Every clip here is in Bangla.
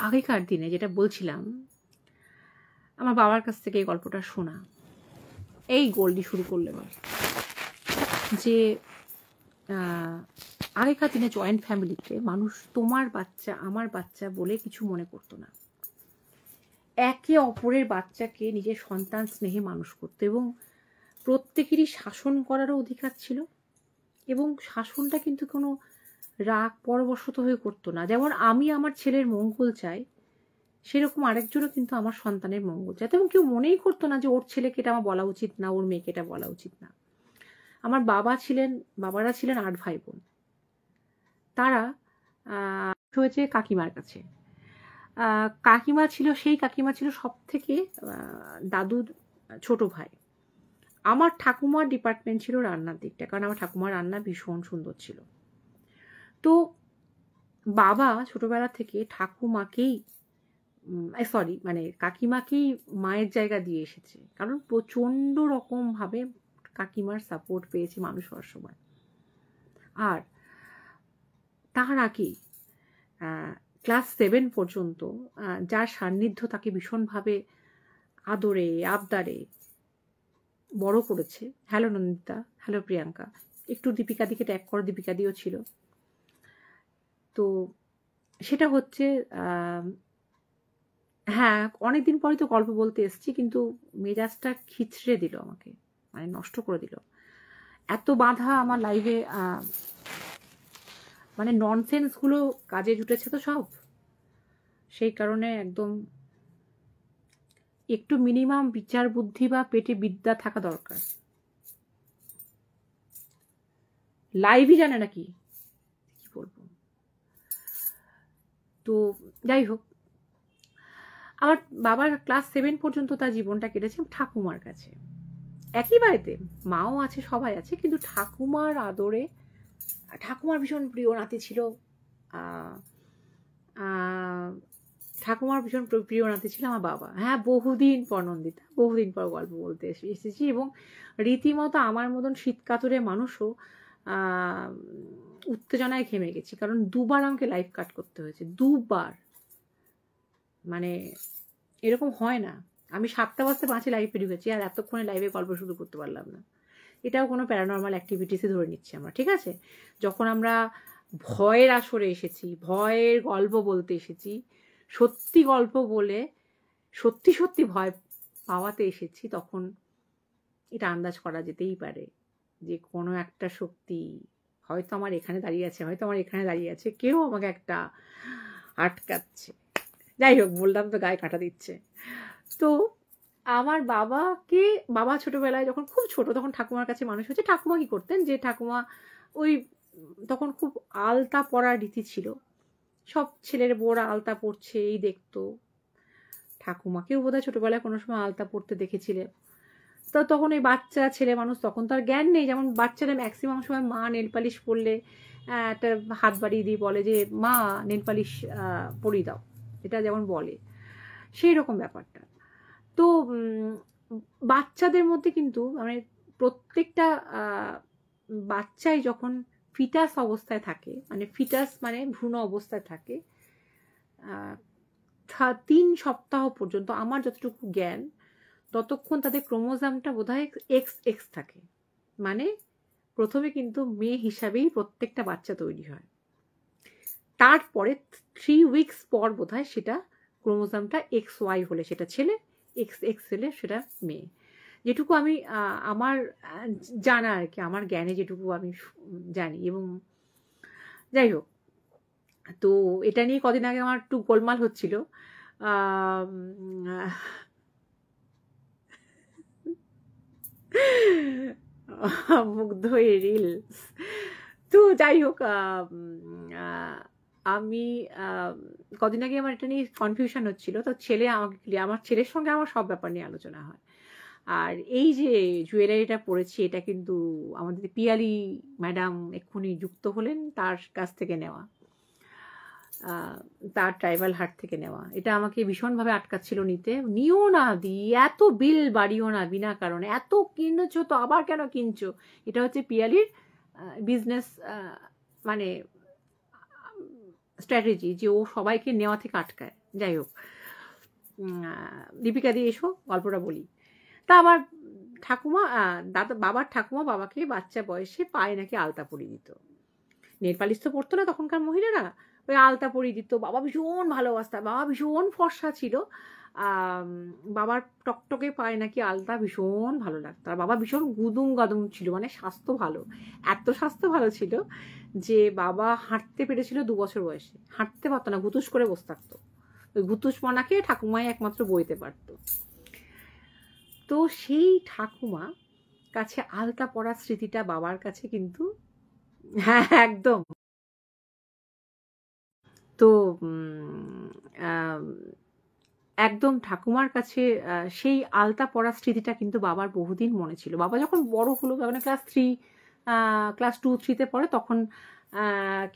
আগেকার দিনে যেটা বলছিলাম, আমার বাবার কাছ থেকে এই গল্পটা শোনা। এই গোল্ডি শুরু করলে এবার যে আগেকার দিনে জয়েন্ট ফ্যামিলিতে মানুষ তোমার বাচ্চা আমার বাচ্চা বলে কিছু মনে করতো না। একে অপরের বাচ্চাকে নিজের সন্তান স্নেহে মানুষ করতো এবং প্রত্যেকেরই শাসন করারও অধিকার ছিল। এবং শাসনটা কিন্তু কোনো রাগ পরবশত হয়ে করতো না। যেমন আমি আমার ছেলের মঙ্গল চাই, সেরকম আরেকজনও কিন্তু আমার সন্তানের মঙ্গল চায়। এবং কেউ মনেই করতো না যে ওর ছেলেকে এটা আমার বলা উচিত না, ওর মেয়েকে এটা বলা উচিত না। আমার বাবারা ছিলেন 8 ভাই বোন। তারা হয়েছে কাকিমার কাছে। কাকিমা ছিল সব থেকে দাদুর ছোট ভাই। আমার ঠাকুমার ডিপার্টমেন্ট ছিল রান্নার দিকটা, কারণ আমার ঠাকুমার রান্না ভীষণ সুন্দর ছিল। তো বাবা ছোটবেলা থেকে ঠাকুমাকেই কাকিমাকেই মায়ের জায়গা দিয়ে এসেছে, কারণ প্রচণ্ড রকমভাবে কাকিমার সাপোর্ট পেয়েছে মানুষ হওয়ার সময়। আর তার আগে ক্লাস 7 পর্যন্ত যার সান্নিধ্য তাকে ভীষণভাবে আদরে আবদারে বড় করেছে। হ্যালো নন্দিতা, হ্যালো প্রিয়াঙ্কা, একটু দীপিকা দিকে ট্যাগ করো, দীপিকা দিও ছিল। তো সেটা হচ্ছে হ্যাঁ, অনেকদিন পরে তো গল্প বলতে এসছি, কিন্তু মেজাজটা খিচড়ে দিল আমাকে, মানে নষ্ট করে দিল। এত বাধা আমার লাইভে, মানে ননসেন্সগুলো কাজে জুটেছে তো সব, সেই কারণে একদম একটু মিনিমাম বিচার বুদ্ধি বা পেটে বিদ্যা থাকা দরকার। লাইভই জানে নাকি কি বলবো। তো যাই হোক, আমার বাবার ক্লাস 7 পর্যন্ত তার জীবনটা কেটেছে ঠাকুমার কাছে। একই বাড়িতে মাও আছে, সবাই আছে, কিন্তু ঠাকুমার আদরে, ঠাকুমার ভীষণ প্রিয় নাতি ছিল। ঠাকুমার ভীষণ প্রিয় নাতি ছিল আমার বাবা। হ্যাঁ, বহুদিন পর নন্দিতা, বহুদিন পর গল্প বলতে এসেছি। এবং রীতিমতো আমার মতন শীতকাতরে মানুষও উত্তেজনায় ঘেমে গেছি, কারণ 2 বার আমাকে লাইভ কাট করতে হয়েছে, 2 বার। মানে এরকম হয় না। আমি 7টা বাজতে 5 লাইভ ঢুকেছি, আর এতক্ষণে লাইভে গল্প শুরু করতে পারলাম না। এটাও কোনো প্যারানর্মাল অ্যাক্টিভিটিসে ধরে নিচ্ছি আমরা, ঠিক আছে? যখন আমরা ভয়ের আসরে এসেছি, ভয়ের গল্প বলতে এসেছি, সত্যি গল্প বলে সত্যি সত্যি ভয় পাওয়াতে এসেছি, তখন এটা আন্দাজ করা যেতেই পারে যে কোনো একটা শক্তি হয়তো আমার এখানে দাঁড়িয়ে আছে, হয়তো আমার এখানে দাঁড়িয়ে আছে, কেউ আমাকে একটা আটকাচ্ছে। যাই হোক, বললাম তো গায়ে কাঁটা দিচ্ছে। তো আমার বাবা ছোটবেলায় যখন খুব ছোট, তখন ঠাকুমার কাছে মানুষ হচ্ছে। ঠাকুমা কি করতেন, যে ঠাকুমা ওই তখন খুব আলতা পরার রীতি ছিল, সব ছেলের বউরা আলতা পরছে এই দেখতো। ঠাকুমাকেও বোধহয় ছোটবেলায় কোনো সময় আলতা পরতে দেখেছিলে। তো তখন ওই বাচ্চা ছেলে মানুষ, তখন তার জ্ঞান নেই। যেমন বাচ্চারা ম্যাক্সিমাম সময় মা নেল পালিশ পরলে একটা হাত বাড়িয়ে দিয়ে বলে যে মা নেল পালিশ পরিয়ে দাও, এটা যেমন বলে, সেই রকম ব্যাপারটা। তো বাচ্চাদের মধ্যে কিন্তু মানে প্রত্যেকটা বাচ্চাই যখন ফিটাস অবস্থায় থাকে, মানে ফিটাস মানে ভ্রূণ অবস্থায় থাকে, 3 সপ্তাহ পর্যন্ত, আমার যতটুকু জ্ঞান, ততক্ষণ তাদের ক্রোমোজোমটা বোধহয় XX থাকে। মানে প্রথমে কিন্তু মেয়ে হিসাবেই প্রত্যেকটা বাচ্চা তৈরি হয়, তারপরে 3 উইকস পর বোধহয় সেটা ক্রোমোজোমটা XY হলে সেটা ছেলে, XX হলে সেটা মেয়ে। যেটুকু আমি আমার জানা আর কি, আমার জ্ঞানে যেটুকু আমি জানি। এবং যাই হোক, তো এটা নিয়ে কদিন আগে আমার একটু গোলমাল হচ্ছিল। মুগ্ধ রিলস। তো যাই হোক, আমি কদিন আগে আমার এটা নিয়ে কনফিউশন হচ্ছিল। তো আমার ছেলের সঙ্গে আমার সব ব্যাপার নিয়ে আলোচনা হয়। আর এই যে জুয়েলারিটা পরেছি, এটা কিন্তু আমাদের পিয়ালি ম্যাডাম এক্ষুনি যুক্ত হলেন, তার কাছ থেকে নেওয়া, তার ট্রাইবাল হাট থেকে নেওয়া। এটা আমাকে ভীষণভাবে আটকাচ্ছিল নিও না দি, এত বিল বাড়িও না বিনা কারণে, এত কিনেছো তো আবার কেন কিনছো। এটা হচ্ছে পিয়ালির বিজনেস মানে স্ট্র্যাটেজি, যে ও সবাইকে নেওয়া থেকে আটকায়। যাই হোক, দীপিকা দিয়ে এসো, গল্পটা বলি। তা আমার ঠাকুমা, বাবার ঠাকুমা বাবাকে বাচ্চা বয়সে পায়ে নাকি আলতা পরিয়ে দিত। নেল পালিশ তো পরতো না তখনকার মহিলারা, ওই আলতা পরিয়ে দিত। বাবা ভীষণ ভালোবাসত, বাবা ভীষণ ফর্সা ছিল। বাবার টকটকে পায়ে নাকি আলতা ভীষণ ভালো লাগতো। আর বাবা ভীষণ গুদুম গাদুম ছিল, মানে স্বাস্থ্য ভালো, এত স্বাস্থ্য ভালো ছিল যে বাবা হাঁটতে পেরেছিল 2 বছর বয়সে। হাঁটতে পারতো না, গুতুস করে বসে থাকতো। ওই গুতুস মনাকে ঠাকুমাই একমাত্র বইতে পারতো। তো সেই ঠাকুমা কাছে আলতা পরার স্মৃতিটা বাবার কাছে কিন্তু, হ্যাঁ একদম। তো একদম ঠাকুমার কাছে সেই আলতা পরার স্মৃতিটা কিন্তু বাবার বহুদিন মনে ছিল। বাবা যখন বড় হলো, যখন ক্লাস 2-3-তে পড়ে, তখন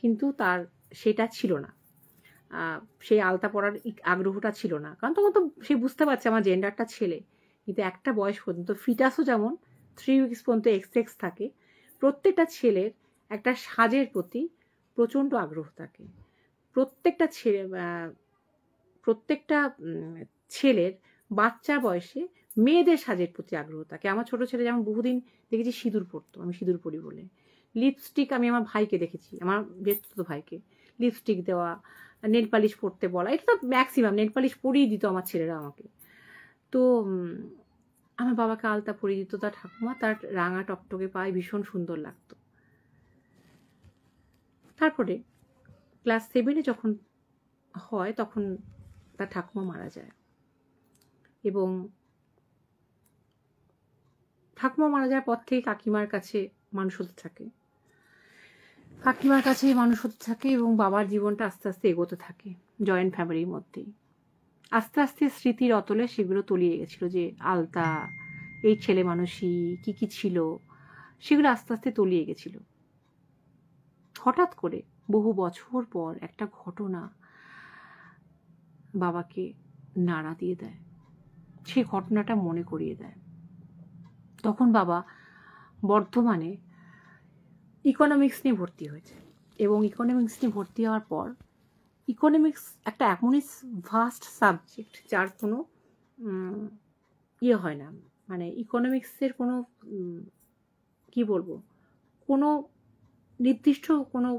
কিন্তু তার সেটা ছিল না, সেই আলতা পরার আগ্রহটা ছিল না। কারণ তখন তো সে বুঝতে পারছে আমার জেন্ডারটা ছেলে। কিন্তু একটা বয়স পর্যন্ত ফিটাসও যেমন 3 উইকস পর্যন্ত এক্স থাকে, প্রত্যেকটা ছেলের একটা সাজের প্রতি প্রচণ্ড আগ্রহ থাকে। প্রত্যেকটা ছেলের বাচ্চা বয়সে মেয়েদের সাজের প্রতি আগ্রহ থাকে। আমার ছোট ছেলে যেমন বহুদিন দেখেছি সিঁদুর পরতো, আমি সিঁদুর পরি বলে। লিপস্টিক আমি আমার ভাইকে দেখেছি, আমার জ্যেষ্ঠ ভাইকে লিপস্টিক দেওয়া, নেল পালিশ পরতে বলা, এটা তো ম্যাক্সিমাম নেল পালিশ পরিয়ে দিত আমার ছেলেরা আমাকে। তো আমার বাবাকে আলতা পরিয়ে দিত তার ঠাকুমা, তার রাঙা টকটকে পায়ে ভীষণ সুন্দর লাগতো। তারপরে ক্লাস 7-এ যখন হয়, তখন তার ঠাকুমা মারা যায়। এবং ঠাকুমা মারা যাওয়ার পর থেকে কাকিমার কাছে মানুষ হতে থাকে, এবং বাবার জীবনটা আস্তে আস্তে এগোতে থাকে জয়েন্ট ফ্যামিলির মধ্যেই। আস্তে আস্তে স্মৃতির অতলে সেগুলো তলিয়ে গেছিল, যে আলতা, এই ছেলে মানুষই কি কি ছিল, সেগুলো আস্তে আস্তে তলিয়ে গেছিল। হঠাৎ করে বহু বছর পর একটা ঘটনা বাবাকে নাড়া দিয়ে দেয়, সেই ঘটনাটা মনে করিয়ে দেয়। তখন বাবা বর্ধমানে ইকোনমিক্স নিয়ে ভর্তি হয়েছে, এবং ইকোনমিক্স নিয়ে ভর্তি হওয়ার পর, ইকোনমিক্স একটা এমনই ভাস্ট সাবজেক্ট যার কোনো ইয়ে হয় না, মানে ইকোনমিক্সের কোনো কি বলবো, কোনো নির্দিষ্ট কোনো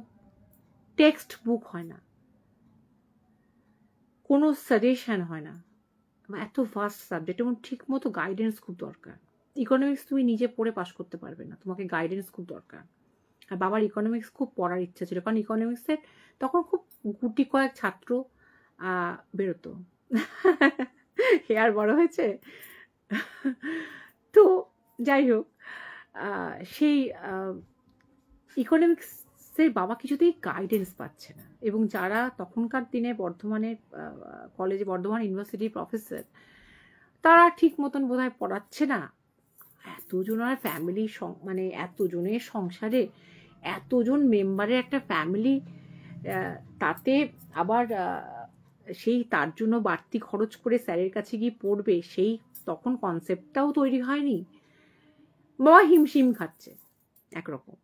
টেক্সট বুক হয় না, কোনো সাজেশন হয় না, এত ভাস্ট সাবজেক্ট, এবং ঠিক মতো গাইডেন্স খুব দরকার। ইকোনমিক্স তুমি নিজে পড়ে পাশ করতে পারবে না, তোমাকে গাইডেন্স খুব দরকার। আর বাবার ইকোনমিক্স খুব পড়ার ইচ্ছা ছিল, কারণ ইকোনমিক্সের তখন খুব গুটি কয়েক ছাত্র বেরোতো। হেয়ার বড় হয়েছে। তো যাই হোক, সেই ইকোনমিক্সের বাবা কিছুতেই গাইডেন্স পাচ্ছে না। এবং যারা তখনকার দিনে বর্ধমানের কলেজে, বর্ধমান ইউনিভার্সিটির প্রফেসর, তারা ঠিক মতন বোধহয় পড়াচ্ছে না। এতজনের ফ্যামিলি, মানে এতজনের সংসারে এতজন মেম্বারের একটা ফ্যামিলি, তাতে আবার সেই তার জন্য বাড়তি খরচ করে স্যারের কাছে গিয়ে পড়বে, সেই তখন কনসেপ্টটাও তৈরি হয়নি। বাবা হিমশিম খাচ্ছে একরকম।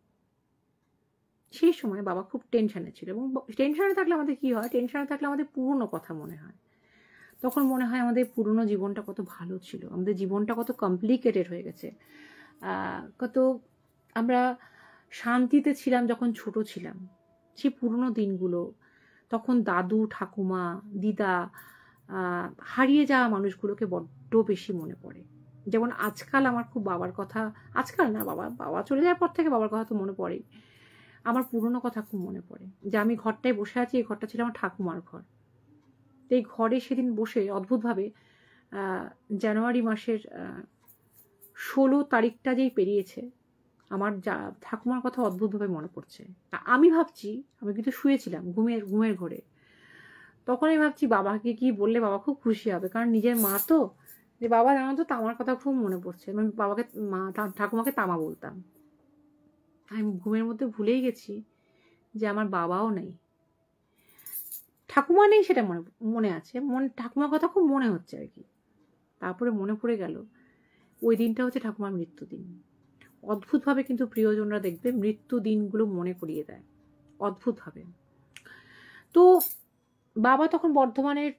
সেই সময় বাবা খুব টেনশনে ছিল, এবং টেনশনে থাকলে আমাদের কি হয়, টেনশনে থাকলে আমাদের পুরনো কথা মনে হয়। তখন মনে হয় আমাদের পুরনো জীবনটা কত ভালো ছিল, আমাদের জীবনটা কত কমপ্লিকেটেড হয়ে গেছে, কত আমরা শান্তিতে ছিলাম যখন ছোট ছিলাম। সেই পুরনো দিনগুলো, তখন দাদু, ঠাকুমা, দিদা, হারিয়ে যাওয়া মানুষগুলোকে বড্ড বেশি মনে পড়ে। যেমন আজকাল আমার খুব বাবার কথা, আজকাল না, বাবা চলে যাওয়ার পর থেকে বাবার কথা তো মনে পড়েই। আমার পুরনো কথা খুব মনে পড়ে, যে আমি ঘরটায় বসে আছি, এই ঘরটা ছিল আমার ঠাকুমার ঘর। এই ঘরে সেদিন বসে অদ্ভুতভাবে জানুয়ারি মাসের 16 তারিখটা যেই পেরিয়েছে, আমার ঠাকুমার কথা অদ্ভুতভাবে মনে পড়ছে। আমি ভাবছি, আমি কিন্তু শুয়েছিলাম ঘুমের ঘরে, তখন আমি ভাবছি বাবাকে কি বললে বাবা খুব খুশি হবে, কারণ নিজের মা তো, যে বাবা জানো তো তামার কথা খুব মনে পড়ছে। আমি বাবাকে ঠাকুমাকে তামা বলতাম। আমি ঘুমের মধ্যে ভুলেই গেছি যে আমার বাবাও নেই, ঠাকুমা নেই, সেটা মনে আছে, ঠাকুমার কথা খুব মনে হচ্ছে আর কি। তারপরে মনে পড়ে গেল ওই দিনটা হচ্ছে ঠাকুমার মৃত্যুদিন। অদ্ভুতভাবে কিন্তু প্রিয়জনরা দেখবে মৃত্যু দিনগুলো মনে করিয়ে দেয়, অদ্ভুতভাবে। তো বাবা তখন বর্ধমানের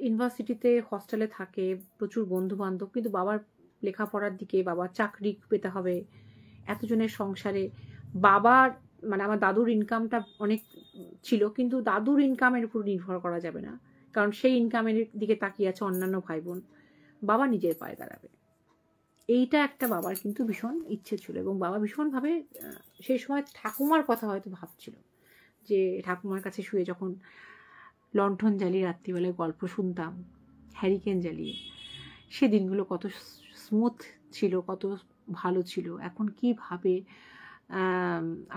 ইউনিভার্সিটিতে হস্টেলে থাকে, প্রচুর বন্ধু বান্ধব, কিন্তু বাবার লেখাপড়ার দিকে, বাবার চাকরি পেতে হবে, এতজনের সংসারে বাবার মানে আমার দাদুর ইনকামটা অনেক ছিল, কিন্তু দাদুর ইনকামের উপর নির্ভর করা যাবে না, কারণ সেই ইনকামের দিকে তাকিয়ে আছে অন্যান্য ভাই বোন। বাবা নিজের পায়ে দাঁড়াবে, এইটা একটা বাবার কিন্তু ভীষণ ইচ্ছে ছিল। এবং বাবা ভীষণভাবে সেই সময় ঠাকুমার কথা হয়তো ভাবছিল, যে ঠাকুমার কাছে শুয়ে যখন লণ্ঠন জ্বালিয়ে রাত্রিবেলায় গল্প শুনতাম হ্যারিকেন জ্বালিয়ে, সে দিনগুলো কত স্মুথ ছিল, কত ভালো ছিল। এখন কীভাবে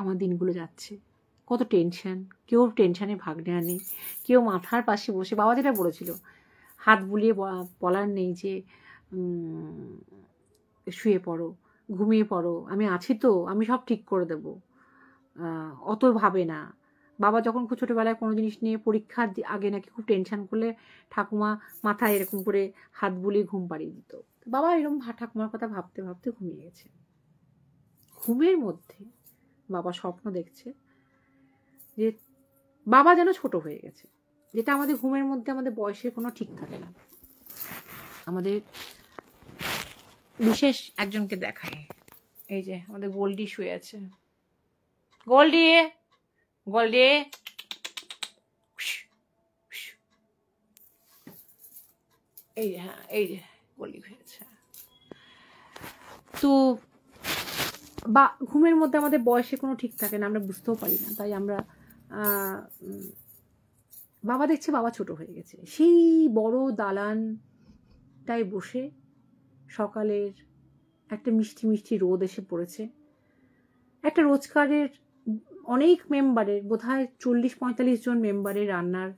আমার দিনগুলো যাচ্ছে, কত টেনশন, কেউ টেনশানে ভাগ নেওয়া নেই, কেউ মাথার পাশে বসে, বাবা যেটা বলেছিল হাত বুলিয়ে বলার নেই যে শুয়ে পড়ো, ঘুমিয়ে পড়ো, আমি আছি তো, আমি সব ঠিক করে দেবো, অত ভাবে না। বাবা যখন খুব ছোটোবেলায় কোনো জিনিস নিয়ে পরীক্ষার আগে নাকি খুব টেনশন করলে ঠাকুমা মাথায় এরকম করে হাত বুলিয়ে ঘুম পাড়িয়ে দিত। বাবা এরকম ঠাকুমার কথা ভাবতে ভাবতে ঘুমিয়ে গেছে। ঘুমের মধ্যে বাবা স্বপ্ন দেখছে যে বাবা যেন ছোট হয়ে গেছে, যেটা আমাদের ঘুমের মধ্যে আমাদের বয়সের কোনো ঠিক থাকে না। আমাদের বিশেষ একজনকে দেখায়, এই যে আমাদের গোল্ডি শুয়ে আছে, গোল্ডি গোল্ডি, এই যে হ্যাঁ এই যে গোল্ডি হয়েছে। তো বা ঘুমের মধ্যে আমাদের বয়সে কোনো ঠিক থাকে না, আমরা বুঝতেও পারি না, তাই আমরা বাবা দেখছে বাবা ছোট হয়ে গেছে। সেই বড় দালানটায় বসে সকালের একটা মিষ্টি মিষ্টি রোদ এসে পড়েছে, একটা রোজকারের অনেক মেম্বারের, বোধহয় 40-45 জন মেম্বারের রান্নার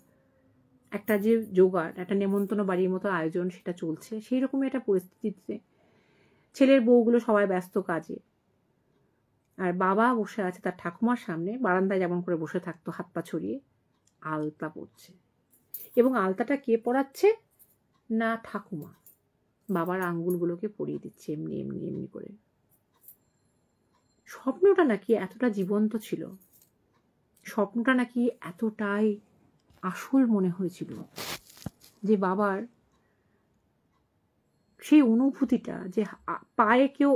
একটা যে জোগাড়, একটা নেমন্তন্ন বাড়ির মতো আয়োজন সেটা চলছে। সেই রকমই একটা পরিস্থিতিতে ছেলের বউগুলো সবাই ব্যস্ত কাজে, আর বাবা বসে আছে তার ঠাকুমার সামনে, বারান্দায় যেমন করে বসে থাকতো হাত পা ছড়িয়ে, আলতা পড়ছে। এবং আলতাটা কে পরাচ্ছে না, ঠাকুমা বাবার আঙ্গুলগুলোকে পরিয়ে দিচ্ছে এমনি এমনি এমনি করে। স্বপ্নটা নাকি এতটা জীবন্ত ছিল, স্বপ্নটা নাকি এতটাই আসল মনে হয়েছিল যে বাবার সেই অনুভূতিটা, যে পায়ে কেউ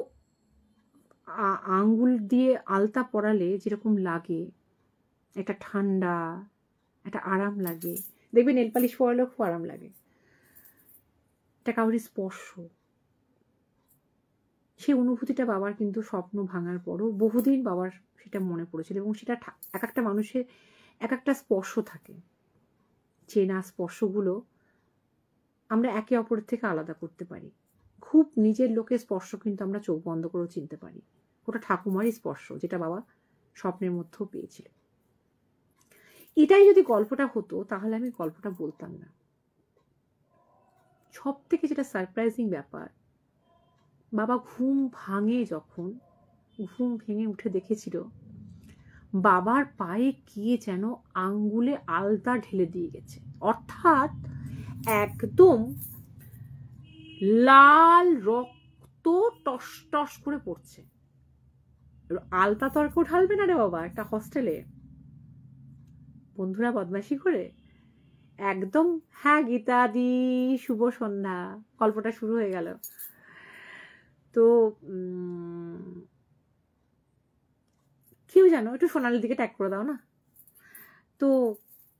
আঙ্গুল দিয়ে আলতা পরালে যেরকম লাগে, একটা ঠান্ডা, একটা আরাম লাগে। দেখবেন নেল পালিশ পরালেও খুব আরাম লাগে, এটা কাউরি স্পর্শ, সেই অনুভূতিটা বাবার কিন্তু স্বপ্ন ভাঙার পরও বহুদিন বাবার সেটা মনে পড়েছিল। এবং সেটা এক একটা মানুষের এক একটা স্পর্শ থাকে, চেনা স্পর্শগুলো আমরা একে অপরের থেকে আলাদা করতে পারি। খুব নিজের লোকের স্পর্শ কিন্তু আমরা চোখ বন্ধ করেও চিনতে পারি। ওটা ঠাকুমারই স্পর্শ, যেটা বাবা স্বপ্নের মধ্যেও পেয়েছিল। এটাই যদি গল্পটা হতো তাহলে আমি গল্পটা বলতাম না। সব থেকে যেটা সারপ্রাইজিং ব্যাপার, বাবা ঘুম যখন ঘুম ভেঙে উঠে দেখেছিল বাবার পায়ে কে যেন আঙ্গুলে আলতা ঢেলে দিয়ে গেছে, অর্থাৎ একদম লাল রক্ত টস টস করে পড়ছে। আলতা তর্ক ঢালবে না রে বাবা একটা হস্টেলে, বন্ধুরা বদমাশি করে একদম। হ্যাঁ গীতাদি, শুভ সন্ধ্যা, গল্পটা শুরু হয়ে গেল। তো কেউ যেন একটু সোনালির দিকে ট্যাগ করে দাও না, তো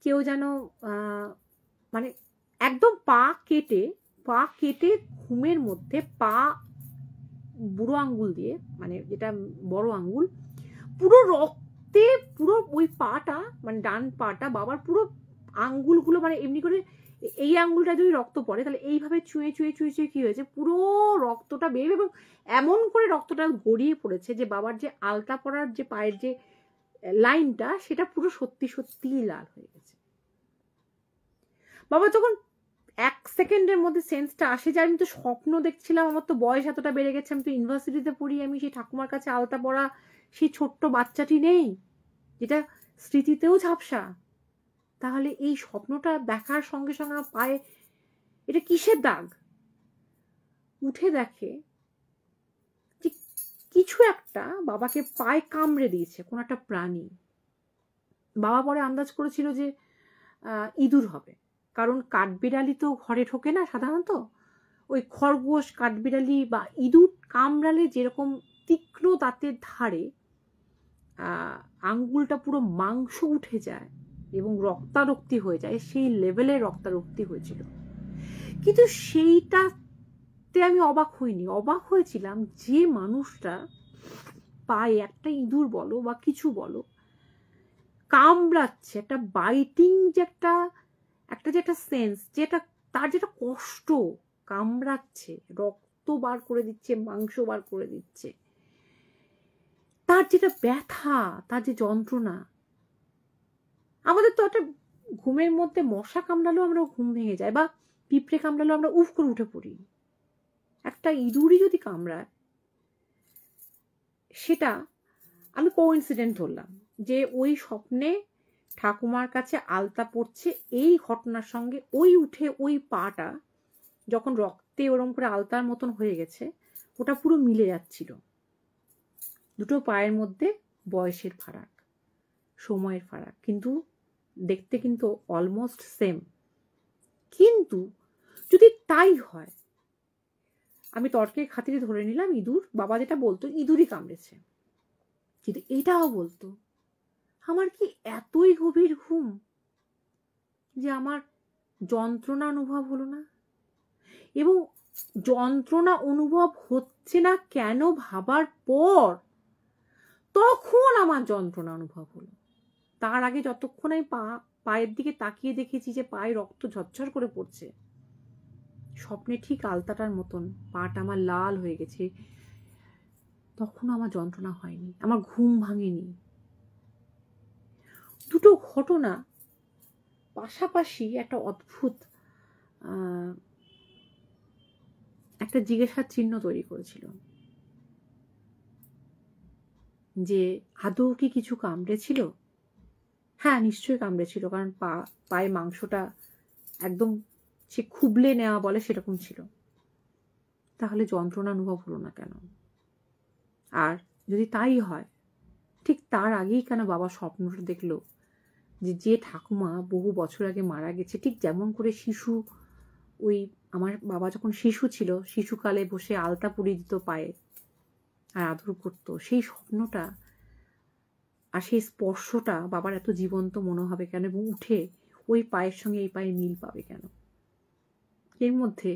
কেউ যেন মানে একদম পা কেটে ঘুমের মধ্যে পা বুড়ো আঙ্গুল দিয়ে, মানে যেটা বড় আঙ্গুল, পুরো রক্তে পুরো ওই পাটা, মানে ডান পাটা বাবার পুরো আঙ্গুলগুলো, মানে এমনি করে এই আঙ্গুলটা যদি রক্ত পড়ে তাহলে এইভাবে চুয়ে চুয়ে চুয়ে চুয়ে কি হয়েছে, পুরো রক্তটা বের, এবং এমন করে রক্তটা গড়িয়ে পড়েছে যে বাবার যে আলতা পরার যে পায়ের যে লাইনটা, সেটা পুরো সত্যি সত্যিই লাল হয়ে গেছে। বাবা যখন 1 সেকেন্ডের মধ্যে সেন্সটা আসে যে আমি তো স্বপ্ন দেখছিলাম, আমার তো বয়স এতটা বেড়ে গেছে, আমি তো ইউনিভার্সিটিতে পড়ি, আমি সেই ঠাকুমার কাছে আলতা পরা সেই ছোট্ট বাচ্চাটি নেই, যেটা স্মৃতিতেও ঝাপসা, তাহলে এই স্বপ্নটা দেখার সঙ্গে সঙ্গে পায়ে এটা কিসের দাগ? উঠে দেখে যে কিছু একটা বাবাকে পায়ে কামড়ে দিয়েছে, কোন একটা প্রাণী। বাবা পরে আন্দাজ করেছিল যে ইঁদুর হবে, কারণ কাঠবিড়ালি তো ঘরে ঢোকে না সাধারণত, ওই খরগোশ, কাঠবিড়ালি বা ইঁদুর কামড়ালে যেরকম তীক্ষ্ণ দাঁতের ধারে আঙ্গুলটা পুরো মাংস উঠে যায় এবং রক্তারক্তি হয়ে যায়, সেই লেভেলে রক্তারক্তি হয়েছিল। কিন্তু সেইটাতে আমি অবাক হইনি, অবাক হয়েছিলাম যে মানুষটা পায়ে একটা ইঁদুর বলো বা কিছু বলো কামড়াচ্ছে, একটা বাইটিং যে একটা যে একটা সেন্স, যেটা তার যেটা কষ্ট, কামড়াচ্ছে, রক্ত বার করে দিচ্ছে, মাংস বার করে দিচ্ছে, তার যেটা ব্যথা, তার যে যন্ত্রণা। আমাদের তো একটা ঘুমের মধ্যে মশা কামড়ালেও আমরা ঘুম ভেঙে যায়, বা পিঁপড়ে কামড়ালেও আমরা উফ করে উঠে পড়ি। একটা ইঁদুরই যদি কামড়ায়, সেটা আমি কোইন্সিডেন্ট ধরলাম যে ওই স্বপ্নে ঠাকুমার কাছে আলতা পড়ছে, এই ঘটনার সঙ্গে ওই উঠে ওই পাটা যখন রক্তে ওরম করে আলতার মতন হয়ে গেছে, ওটা পুরো মিলে যাচ্ছিল। দুটো পায়ের মধ্যে বয়সের ফারাক, সময়ের ফারাক, কিন্তু দেখতে কিন্তু অলমোস্ট সেম। কিন্তু যদি তাই হয়, আমি তর্কের খাতিরে ধরে নিলাম ইঁদুর, বাবা যেটা বলতো ইঁদুরই কামড়েছে, কিন্তু এটাও বলতো আমার কি এতই গভীর ঘুম যে আমার যন্ত্রণা অনুভব হলো না, এবং যন্ত্রণা অনুভব হচ্ছে না কেন ভাবার পর তখন আমার যন্ত্রণা অনুভব হলো। তার আগে যতক্ষণ আমি পায়ের দিকে তাকিয়ে দেখেছি যে পায়ে রক্ত ঝরঝর করে পড়ছে, স্বপ্নে ঠিক আলতাটার মতন পাটা আমার লাল হয়ে গেছে, তখন আমার যন্ত্রণা হয়নি, আমার ঘুম ভাঙেনি। দুটো ঘটনা পাশাপাশি একটা অদ্ভুত একটা জিজ্ঞাসার চিহ্ন তৈরি করেছিল যে আদৌ কি কিছু কামড়েছিল। হ্যাঁ, নিশ্চয়ই কামড়েছিল, কারণ পায়ে মাংসটা একদম সে খুবলে নেওয়া বলে সেরকম ছিল। তাহলে যন্ত্রণা অনুভব হলো না কেন? আর যদি তাই হয়, ঠিক তার আগেই কেন বাবা স্বপ্নটা দেখলো যে ঠাকুমা বহু বছর আগে মারা গেছে, ঠিক যেমন করে শিশু, ওই আমার বাবা যখন শিশু ছিল, শিশুকালে বসে আলতা পরিয়ে দিত পায়ে আর আদর করতো, সেই স্বপ্নটা আর সেই স্পর্শটা বাবার এত জীবন্ত মনে হবে কেন, এবং উঠে ওই পায়ের সঙ্গে এই পায়ে মিল পাবে কেন? এর মধ্যে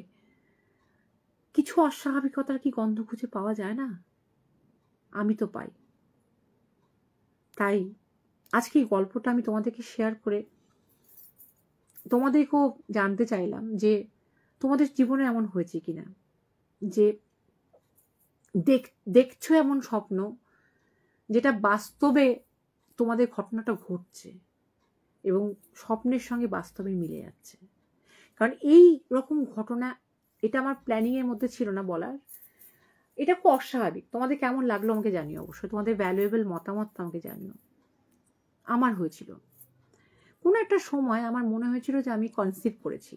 কিছু অস্বাভাবিকতার কি গন্ধ খুঁজে পাওয়া যায় না? আমি তো পাই। তাই আজকে এই গল্পটা আমি তোমাদেরকে শেয়ার করে তোমাদেরকেও জানতে চাইলাম যে তোমাদের জীবনে এমন হয়েছে কিনা যে দেখছো এমন স্বপ্ন যেটা বাস্তবে তোমাদের ঘটনাটা ঘটছে এবং স্বপ্নের সঙ্গে বাস্তবে মিলে যাচ্ছে। কারণ এই রকম ঘটনা, এটা আমার প্ল্যানিং এর মধ্যে ছিল না বলার, এটা খুব অস্বাভাবিক। তোমাদের কেমন লাগলো আমাকে জানিও, অবশ্যই তোমাদের ভ্যালুয়েবল মতামত আমাকে জানিও। আমার হয়েছিল কোনো একটা সময়, আমার মনে হয়েছিল যে আমি কনসিভ করেছি,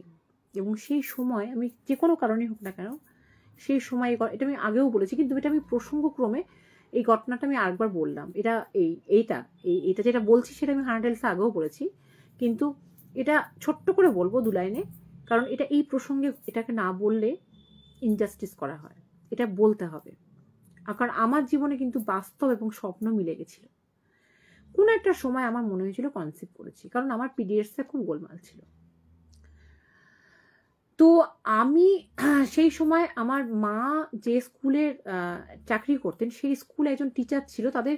এবং সেই সময় আমি যে কোনো কারণে হোক না কেন, সেই সময় এটা আমি আগেও বলেছি, কিন্তু এটা আমি প্রসঙ্গক্রমে এই ঘটনাটা আমি আরেকবার বললাম। এটা এইটা যেটা বলছি সেটা আমি 100 আগেও বলেছি, কিন্তু এটা ছোট্ট করে বলবো 2 লাইনে, কারণ এটা এই প্রসঙ্গে এটাকে না বললে ইনজাস্টিস করা হয়, এটা বলতে হবে। কারণ আমার জীবনে কিন্তু বাস্তব এবং স্বপ্ন মিলে গেছিল। কোনো একটা সময় আমার মনে হয়েছিল কনসিভ করেছি, কারণ আমার পিরিয়ডসে খুব গোলমাল ছিল। তো আমি সেই সময় আমার মা যে স্কুলের চাকরি করতেন, সেই স্কুলে একজন টিচার ছিল, তাদের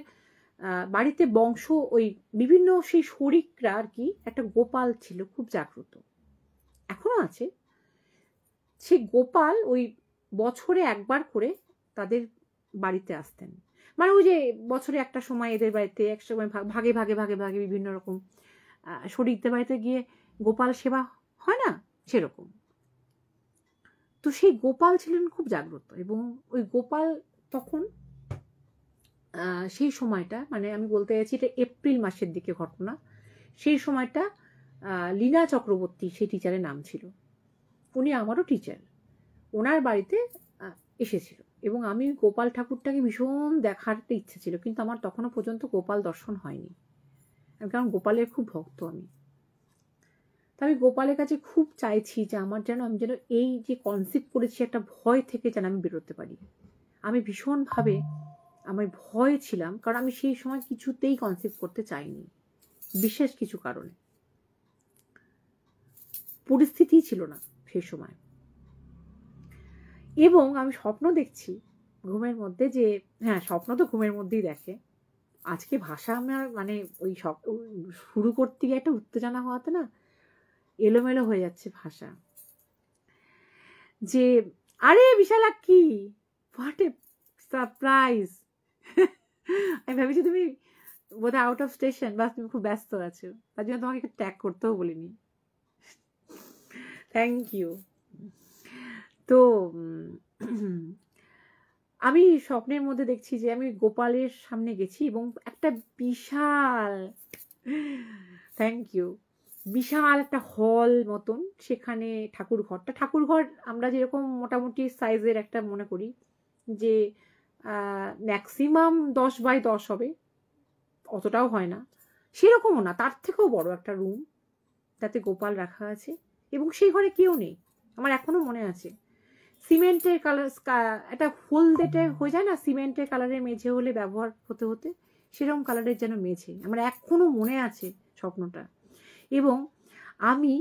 বাড়িতে বংশ ওই বিভিন্ন সেই শরিকরা আর কি, একটা গোপাল ছিল খুব জাগ্রত, এখনো আছে। সেই গোপাল ওই বছরে একবার করে তাদের বাড়িতে আসতেন, মানে ওই যে বছরে একটা সময় এদের বাড়িতে, এক সময় ভাগে ভাগে ভাগে ভাগে বিভিন্ন রকম শরিকদের বাড়িতে গিয়ে গোপাল সেবা হয় না, সেরকম। তো সেই গোপাল ছিলেন খুব জাগ্রত, এবং ওই গোপাল তখন সেই সময়টা, মানে আমি বলতে চাইছি এটা এপ্রিল মাসের দিকে ঘটনা, সেই সময়টা লীনা চক্রবর্তী সেই টিচারের নাম ছিল, উনি আমারও টিচার, ওনার বাড়িতে এসেছিল, এবং আমি গোপাল ঠাকুরটাকে ভীষণ দেখার একটা ইচ্ছে ছিল, কিন্তু আমার তখনও পর্যন্ত গোপাল দর্শন হয়নি, কারণ গোপালের খুব ভক্ত আমি। তো আমি গোপালের কাছে খুব চাইছি যে আমি যেন এই যে কনসেপ্ট করেছি একটা ভয় থেকে যেন আমি বেরোতে পারি। আমি ভীষণভাবে আমি ভয় ছিলাম, কারণ আমি সেই সময় কিছুতেই কনসেপ্ট করতে চাইনি, বিশেষ কিছু কারণে পরিস্থিতি ছিল না সেই সময়। এবং আমি স্বপ্ন দেখছি ঘুমের মধ্যে, যে হ্যাঁ, স্বপ্ন তো ঘুমের মধ্যেই দেখে। আজকে ভাষা আমার মানে ওই শুরু করতে গিয়ে একটা উত্তেজনা হওয়াতে না এলোমেলো হয়ে যাচ্ছে ভাষা। যে আরে বিশালাক্ষী, হোয়াট এ সারপ্রাইজ! আমি ভেবেছি তুমি বোধহয় আউট অফ স্টেশন বা তুমি খুব ব্যস্ত আছো, তার জন্য তোমাকে একটু ট্যাগ করতেও বলিনি। Thank you. তো আমি স্বপ্নের মধ্যে দেখছি যে আমি গোপালের সামনে গেছি এবং একটা বিশাল, থ্যাংক ইউ, বিশাল একটা হল মতন, সেখানে ঠাকুরঘর আমরা যেরকম মোটামুটি সাইজের একটা মনে করি যে ম্যাক্সিমাম 10x10 হবে, অতটাও হয় না, সেরকমও না, তার থেকেও বড় একটা রুম, তাতে গোপাল রাখা আছে এবং সেই ঘরে কেউ নেই। আমার এখনো মনে আছে সিমেন্টের কালার, একটা হলদেটে হয়ে যায় না, সিমেন্টের কালারের মেঝে হলে ব্যবহার হতে হতে সেরকম কালারের যেন মেঝে, আমার এখনো মনে আছে স্বপ্নটা। এবং আমি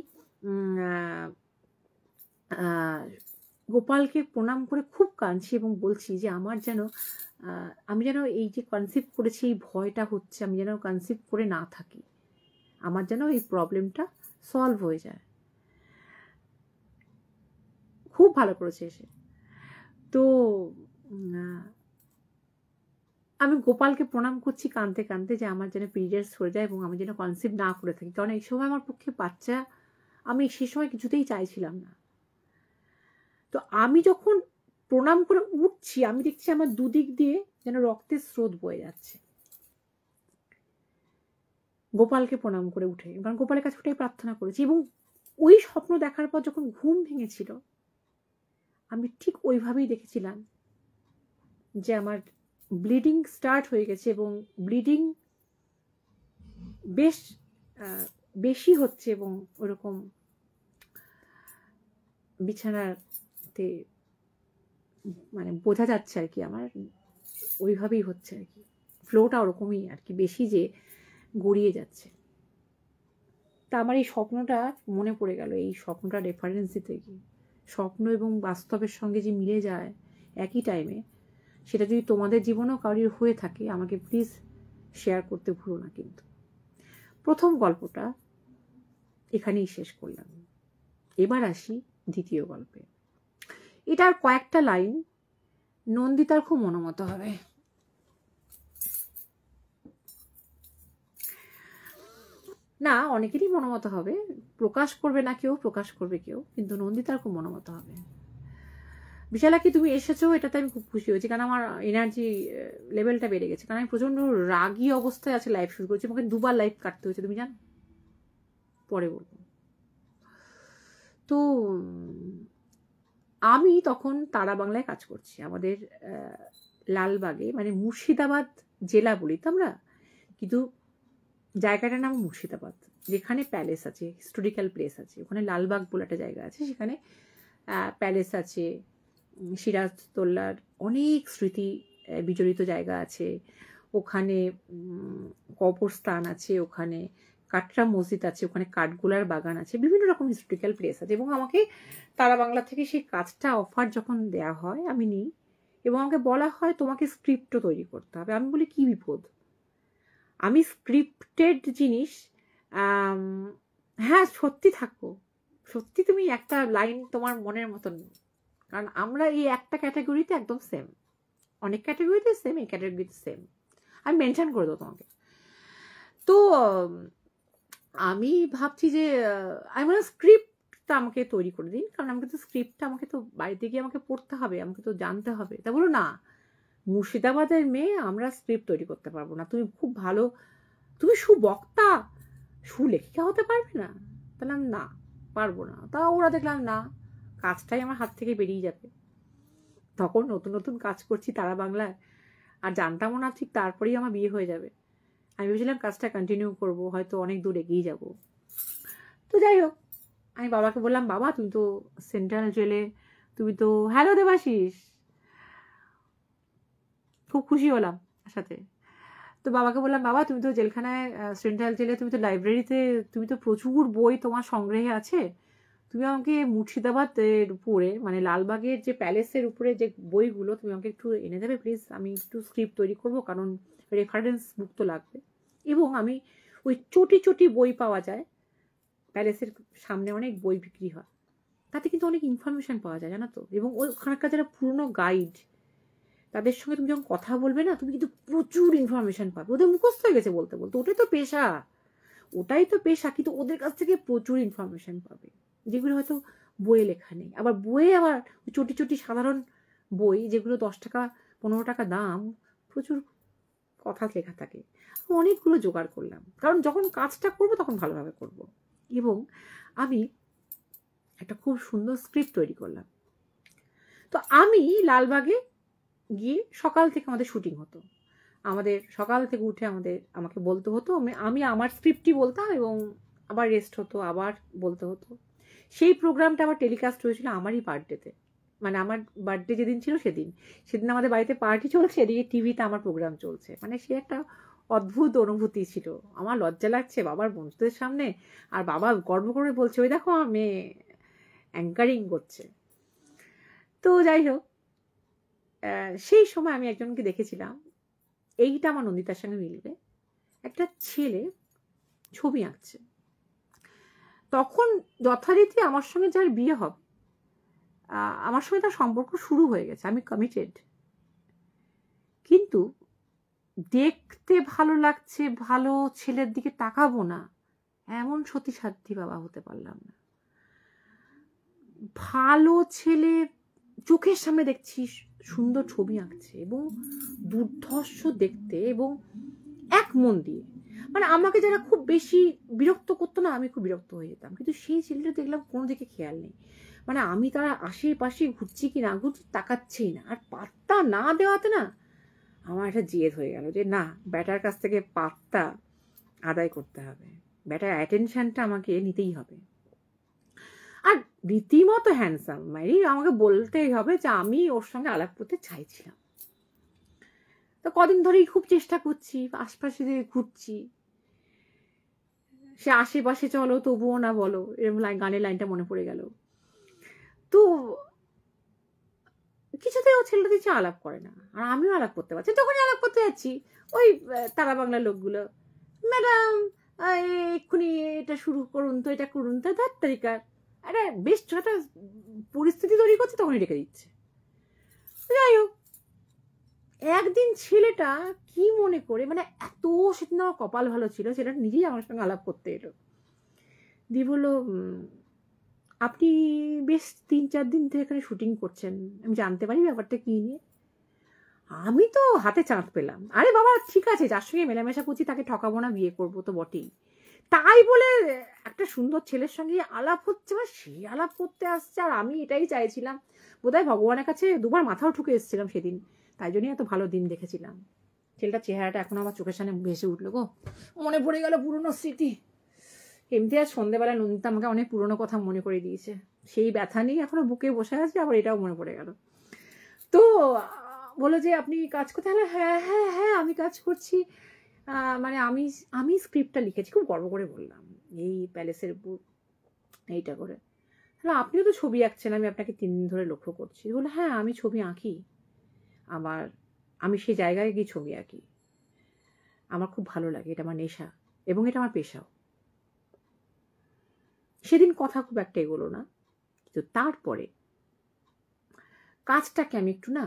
গোপালকে প্রণাম করে খুব কাঁদছি এবং বলছি যে আমি যেন এই যে কনসেপ্ট করেছি এই ভয়টা হচ্ছে, আমি যেন কনসেপ্ট করে না থাকি, আমার যেন এই প্রবলেমটা সলভ হয়ে যায়। খুব ভালো করেছে এসে। তো আমি গোপালকে প্রণাম করছি কাঁদতে কাঁদতে, যে আমার যেন পিরিয়ডস হয়ে যায় এবং আমি যেন কনসেপ্ট না করে থাকি, কারণ এই সময় আমার পক্ষে বাচ্চা আমি সেই সময় কিছুতেই চাইছিলাম না। তো আমি যখন প্রণাম করে উঠছি, আমি দেখছি আমার দুদিক দিয়ে যেন রক্তের স্রোত বয়ে যাচ্ছে গোপালকে প্রণাম করে উঠে, কারণ গোপালের কাছে ওটাই প্রার্থনা করেছি। এবং ওই স্বপ্ন দেখার পর যখন ঘুম ভেঙেছিল, আমি ঠিক ওইভাবেই দেখেছিলাম যে আমার ব্লিডিং স্টার্ট হয়ে গেছে এবং ব্লিডিং বেশ বেশি হচ্ছে এবং ওরকম বিছানাতে মানে বোঝা যাচ্ছে আর কি, আমার ওইভাবেই হচ্ছে আর কি, ফ্লোটা ওরকমই আর কি, বেশি যে গড়িয়ে যাচ্ছে। তা আমার এই স্বপ্নটা মনে পড়ে গেল, এই স্বপ্নটা রেফারেন্স দিতে গিয়ে, স্বপ্ন এবং বাস্তবের সঙ্গে যে মিলে যায় একই টাইমে, সেটা যদি তোমাদের জীবনেও কারোর হয়ে থাকে আমাকে প্লিজ শেয়ার করতে ভুলো না। কিন্তু প্রথম গল্পটা এখানেই শেষ করলাম, এবার আসি দ্বিতীয় গল্পে। এটার কয়েকটা লাইন নন্দিতার খুব মনোমত হবে। না, অনেকেরই মনোমত হবে, প্রকাশ করবে না কেউ, প্রকাশ করবে কেউ, কিন্তু নন্দিতার খুব মনোমত হবে। বিশালাক্ষী তুমি এসেছো, এটাতে আমি খুব খুশি হয়েছি, কারণ আমার এনার্জি লেভেলটা বেড়ে গেছে, কারণ আমি প্রচন্ড রাগী অবস্থায় আছে লাইভ শুরু করেছি, আমাকে 2বার লাইভ কাটতে হয়েছে, তুমি জানো, পরে বলবো। তো আমি তখন তারা বাংলায় কাজ করছি, আমাদের লালবাগে, মানে মুর্শিদাবাদ জেলা বলি তো আমরা, কিন্তু জায়গাটার নাম মুর্শিদাবাদ, যেখানে প্যালেস আছে, হিস্টোরিক্যাল প্লেস আছে, ওখানে লালবাগ বলে একটা জায়গা আছে, সেখানে প্যালেস আছে, সিরাজদৌল্লার অনেক স্মৃতি বিজড়িত জায়গা আছে, ওখানে কবরস্থান আছে, ওখানে কাটরা মসজিদ আছে, ওখানে কাঠগোলার বাগান আছে, বিভিন্ন রকম হিস্টোরিক্যাল প্লেস আছে। এবং আমাকে তারা বাংলা থেকে সেই কাজটা অফার যখন দেয়া হয় আমি নিই, এবং আমাকে বলা হয় তোমাকে স্ক্রিপ্টও তৈরি করতে হবে। আমি বলি কি বিপদ, আমি স্ক্রিপ্টেড জিনিস, হ্যাঁ সত্যি থাকো, সত্যি তুমি একটা লাইন তোমার মনের মতন, কারণ আমরা এই একটা ক্যাটাগরিতে একদম সেম, অনেক ক্যাটাগরিতে সেম, এই ক্যাটাগরিতে সেম, আমি মেনশন করে দেবো তোমাকে। তো আমি ভাবছি যে আমি বললাম স্ক্রিপ্টটা আমাকে তৈরি করে দিন, কারণ আমাকে তো স্ক্রিপ্টটা আমাকে তো বাড়িতে গিয়ে আমাকে পড়তে হবে, আমাকে তো জানতে হবে। তা বলো না, মুর্শিদাবাদের মেয়ে, আমরা স্ক্রিপ্ট তৈরি করতে পারবো না, তুমি খুব ভালো, তুমি সুবক্তা, সুলেখিকা হতে পারবে না। তাহলে না, পারবো না। তা ওরা দেখলাম না, কাজটাই আমার হাত থেকে বেরিয়ে যাবে। তখন নতুন নতুন কাজ করছি তারা বাংলায়, আর জানতামও না ঠিক তারপরেই আমার বিয়ে হয়ে যাবে। আমি ভেবেছিলাম কাজটা কন্টিনিউ করবো, হয়তো অনেক দূর এগিয়ে যাব। তো যাই হোক, আমি বাবাকে বললাম, বাবা তুমি তো সেন্ট্রাল জেলে, তুমি তো, হ্যালো দেবাশিস, খুব খুশি হলাম সাথে। তো বাবাকে বললাম, বাবা তুমি তো জেলখানায়, সেন্ট্রাল জেলে, তুমি তো লাইব্রেরিতে, তুমি তো প্রচুর বই তোমার সংগ্রহে আছে, তুমি আমাকে মুর্শিদাবাদের উপরে মানে লালবাগের যে প্যালেসের উপরে যে বইগুলো তুমি আমাকে একটু এনে দেবে প্লিজ, আমি একটু স্ক্রিপ্ট তৈরি করব, কারণ রেফারেন্স বুক তো লাগবে। এবং আমি ওই চটি চটি বই পাওয়া যায়, প্যালেসের সামনে অনেক বই বিক্রি হয়, তাতে কিন্তু অনেক ইনফরমেশন পাওয়া যায় জানো তো। এবং ওখানকার যারা পুরনো গাইড, তাদের সঙ্গে তুমি যখন কথা বলবে না, তুমি কিন্তু প্রচুর ইনফরমেশন পাবে। ওদের মুখস্থ হয়ে গেছে বলতে বলতে, ওটাই তো পেশা, ওটাই তো পেশা, কিন্তু ওদের কাছ থেকে প্রচুর ইনফরমেশন পাবে যেগুলো হয়তো বইয়ে লেখা নেই। আবার বইয়ে আবার চটি চটি সাধারণ বই যেগুলো 10 টাকা 15 টাকা দাম, প্রচুর কথা লেখা থাকে। অনেকগুলো জোগাড় করলাম, কারণ যখন কাজটা করবো তখন ভালোভাবে করব। এবং আমি একটা খুব সুন্দর স্ক্রিপ্ট তৈরি করলাম। তো আমি লালবাগে গিয়ে সকাল থেকে আমাদের শুটিং হতো, আমাদের সকাল থেকে উঠে আমাকে বলতে হতো, আমি আমার স্ক্রিপ্টই বলতাম এবং আবার রেস্ট হতো, আবার বলতে হতো। সেই প্রোগ্রামটা আবার টেলিকাস্ট হয়েছিল আমারই বার্থডেতে, মানে আমার বার্থডে যেদিন ছিল সেদিন আমাদের বাড়িতে পার্টি চলছে, এদিকে টিভিতে আমার প্রোগ্রাম চলছে। মানে সে একটা অদ্ভুত অনুভূতি ছিল। আমার লজ্জা লাগছে বাবার বন্ধুদের সামনে, আর বাবা গর্ব করে বলছে, ওই দেখো আমার মেয়ে অ্যাঙ্কারিং করছে। তো যাই হোক, সেই সময় আমি একজনকে দেখেছিলাম, এইটা আমার নন্দিতার সঙ্গে মিলবে, একটা ছেলে ছবি আঁকছে। তখন যথারীতি আমার সঙ্গে যার বিয়ে হবে, আমার সঙ্গে তার সম্পর্ক শুরু হয়ে গেছে, আমি কমিটেড, কিন্তু দেখতে ভালো লাগছে, ভালো ছেলের দিকে তাকাবো না এমন সতীসাধ্যী বাবা হতে পারলাম না। ভালো ছেলে চোখের সামনে দেখছি সুন্দর ছবি আঁকছে এবং দুর্ধর্ষ দেখতে, এবং এক মন দিয়ে, মানে আমাকে যারা খুব বেশি বিরক্ত করতো না, আমি খুব বিরক্ত হয়ে যেতাম, কিন্তু সেই ছেলেটা দেখলাম কোনো দিকে খেয়াল নেই, মানে আমি তারা আশেপাশে ঘুরছি কি না ঘুরছি তাকাচ্ছেই না, আর পাত্তা না দেওয়াতে না আমার একটা জেদ হয়ে গেল যে না, ব্যাটার কাছ থেকে পাত্তা আদায় করতে হবে, ব্যাটার অ্যাটেনশনটা আমাকে নিতেই হবে। আর রীতিমতো হ্যান্ডসাম, মানে আমাকে বলতেই হবে যে আমি ওর সঙ্গে আলাপ করতে চাইছিলাম। তো কদিন ধরেই খুব চেষ্টা করছি, আশপাশে ঘুরছি, সে আশেপাশে চলো তবুও না বলো, এরকম গানের লাইনটা মনে পড়ে গেল। তো কিছুতেই ও ছেলেটা দিচ্ছে আলাপ করে না, আর আমিও আলাপ করতে পারছি। যখনই আলাপ করতে যাচ্ছি, ওই তারা বাংলার লোকগুলো, ম্যাডাম এক্ষুনি এটা শুরু করুন তো, এটা করুন তো, তার তারিকার একটা বেশ একটা পরিস্থিতি তৈরি করছে, তখনই রেখে দিচ্ছে। যাই হোক, একদিন ছেলেটা কি মনে করে, মানে এত সেদিন আমার কপাল ভালো ছিল, ছেলেটা নিজেই আমার সঙ্গে আলাপ করতে এলো, দিয়ে বললো, আপনি বেশ 3-4 দিন থেকে এখানে শুটিং করছেন, আমি জানতে পারি ব্যাপারটা কি নিয়ে? আমি তো হাতে চাঁদ পেলাম, আরে বাবা ঠিক আছে, যার সঙ্গে মেলামেশা করছি তাকে ঠকাবো না, বিয়ে করবো তো বটেই, তাই বলে একটা সুন্দর ছেলের সঙ্গে আলাপ হচ্ছে, বা সে আলাপ করতে আসছে, আর আমি এটাই চাইছিলাম। বোধহয় ভগবানের কাছে দুবার মাথাও ঠুকে এসেছিলাম সেদিন, তাই জন্যই এত ভালো দিন দেখেছিলাম। ছেলেটার চেহারাটা এখন আমার চোখের সামনে ভেসে উঠলো গো, মনে পড়ে গেল পুরনো স্মৃতি। এমনি আর সন্ধ্যেবেলা নন্দিতা আমাকে অনেক পুরনো কথা মনে করে দিয়েছে, সেই ব্যথা নিয়ে এখনো বুকে বসে আছে, আবার এটাও মনে পড়ে গেল। তো বলো যে আপনি কাজ করতে, হ্যাঁ হ্যাঁ হ্যাঁ আমি কাজ করছি, মানে আমি স্ক্রিপ্টটা লিখেছি, খুব গর্ব করে বললাম, এই প্যালেসের উপর এইটা করে। তাহলে আপনিও তো ছবি আঁকছেন, আমি আপনাকে 3 দিন ধরে লক্ষ্য করছি। বলে হ্যাঁ আমি ছবি আঁকি, আমি সেই জায়গায় গিয়ে ছবি আঁকি, আমার খুব ভালো লাগে, এটা আমার নেশা এবং এটা আমার পেশাও। সেদিন কথা খুব একটা এগোলো না, কিন্তু তারপরে কাজটাকে আমি একটু না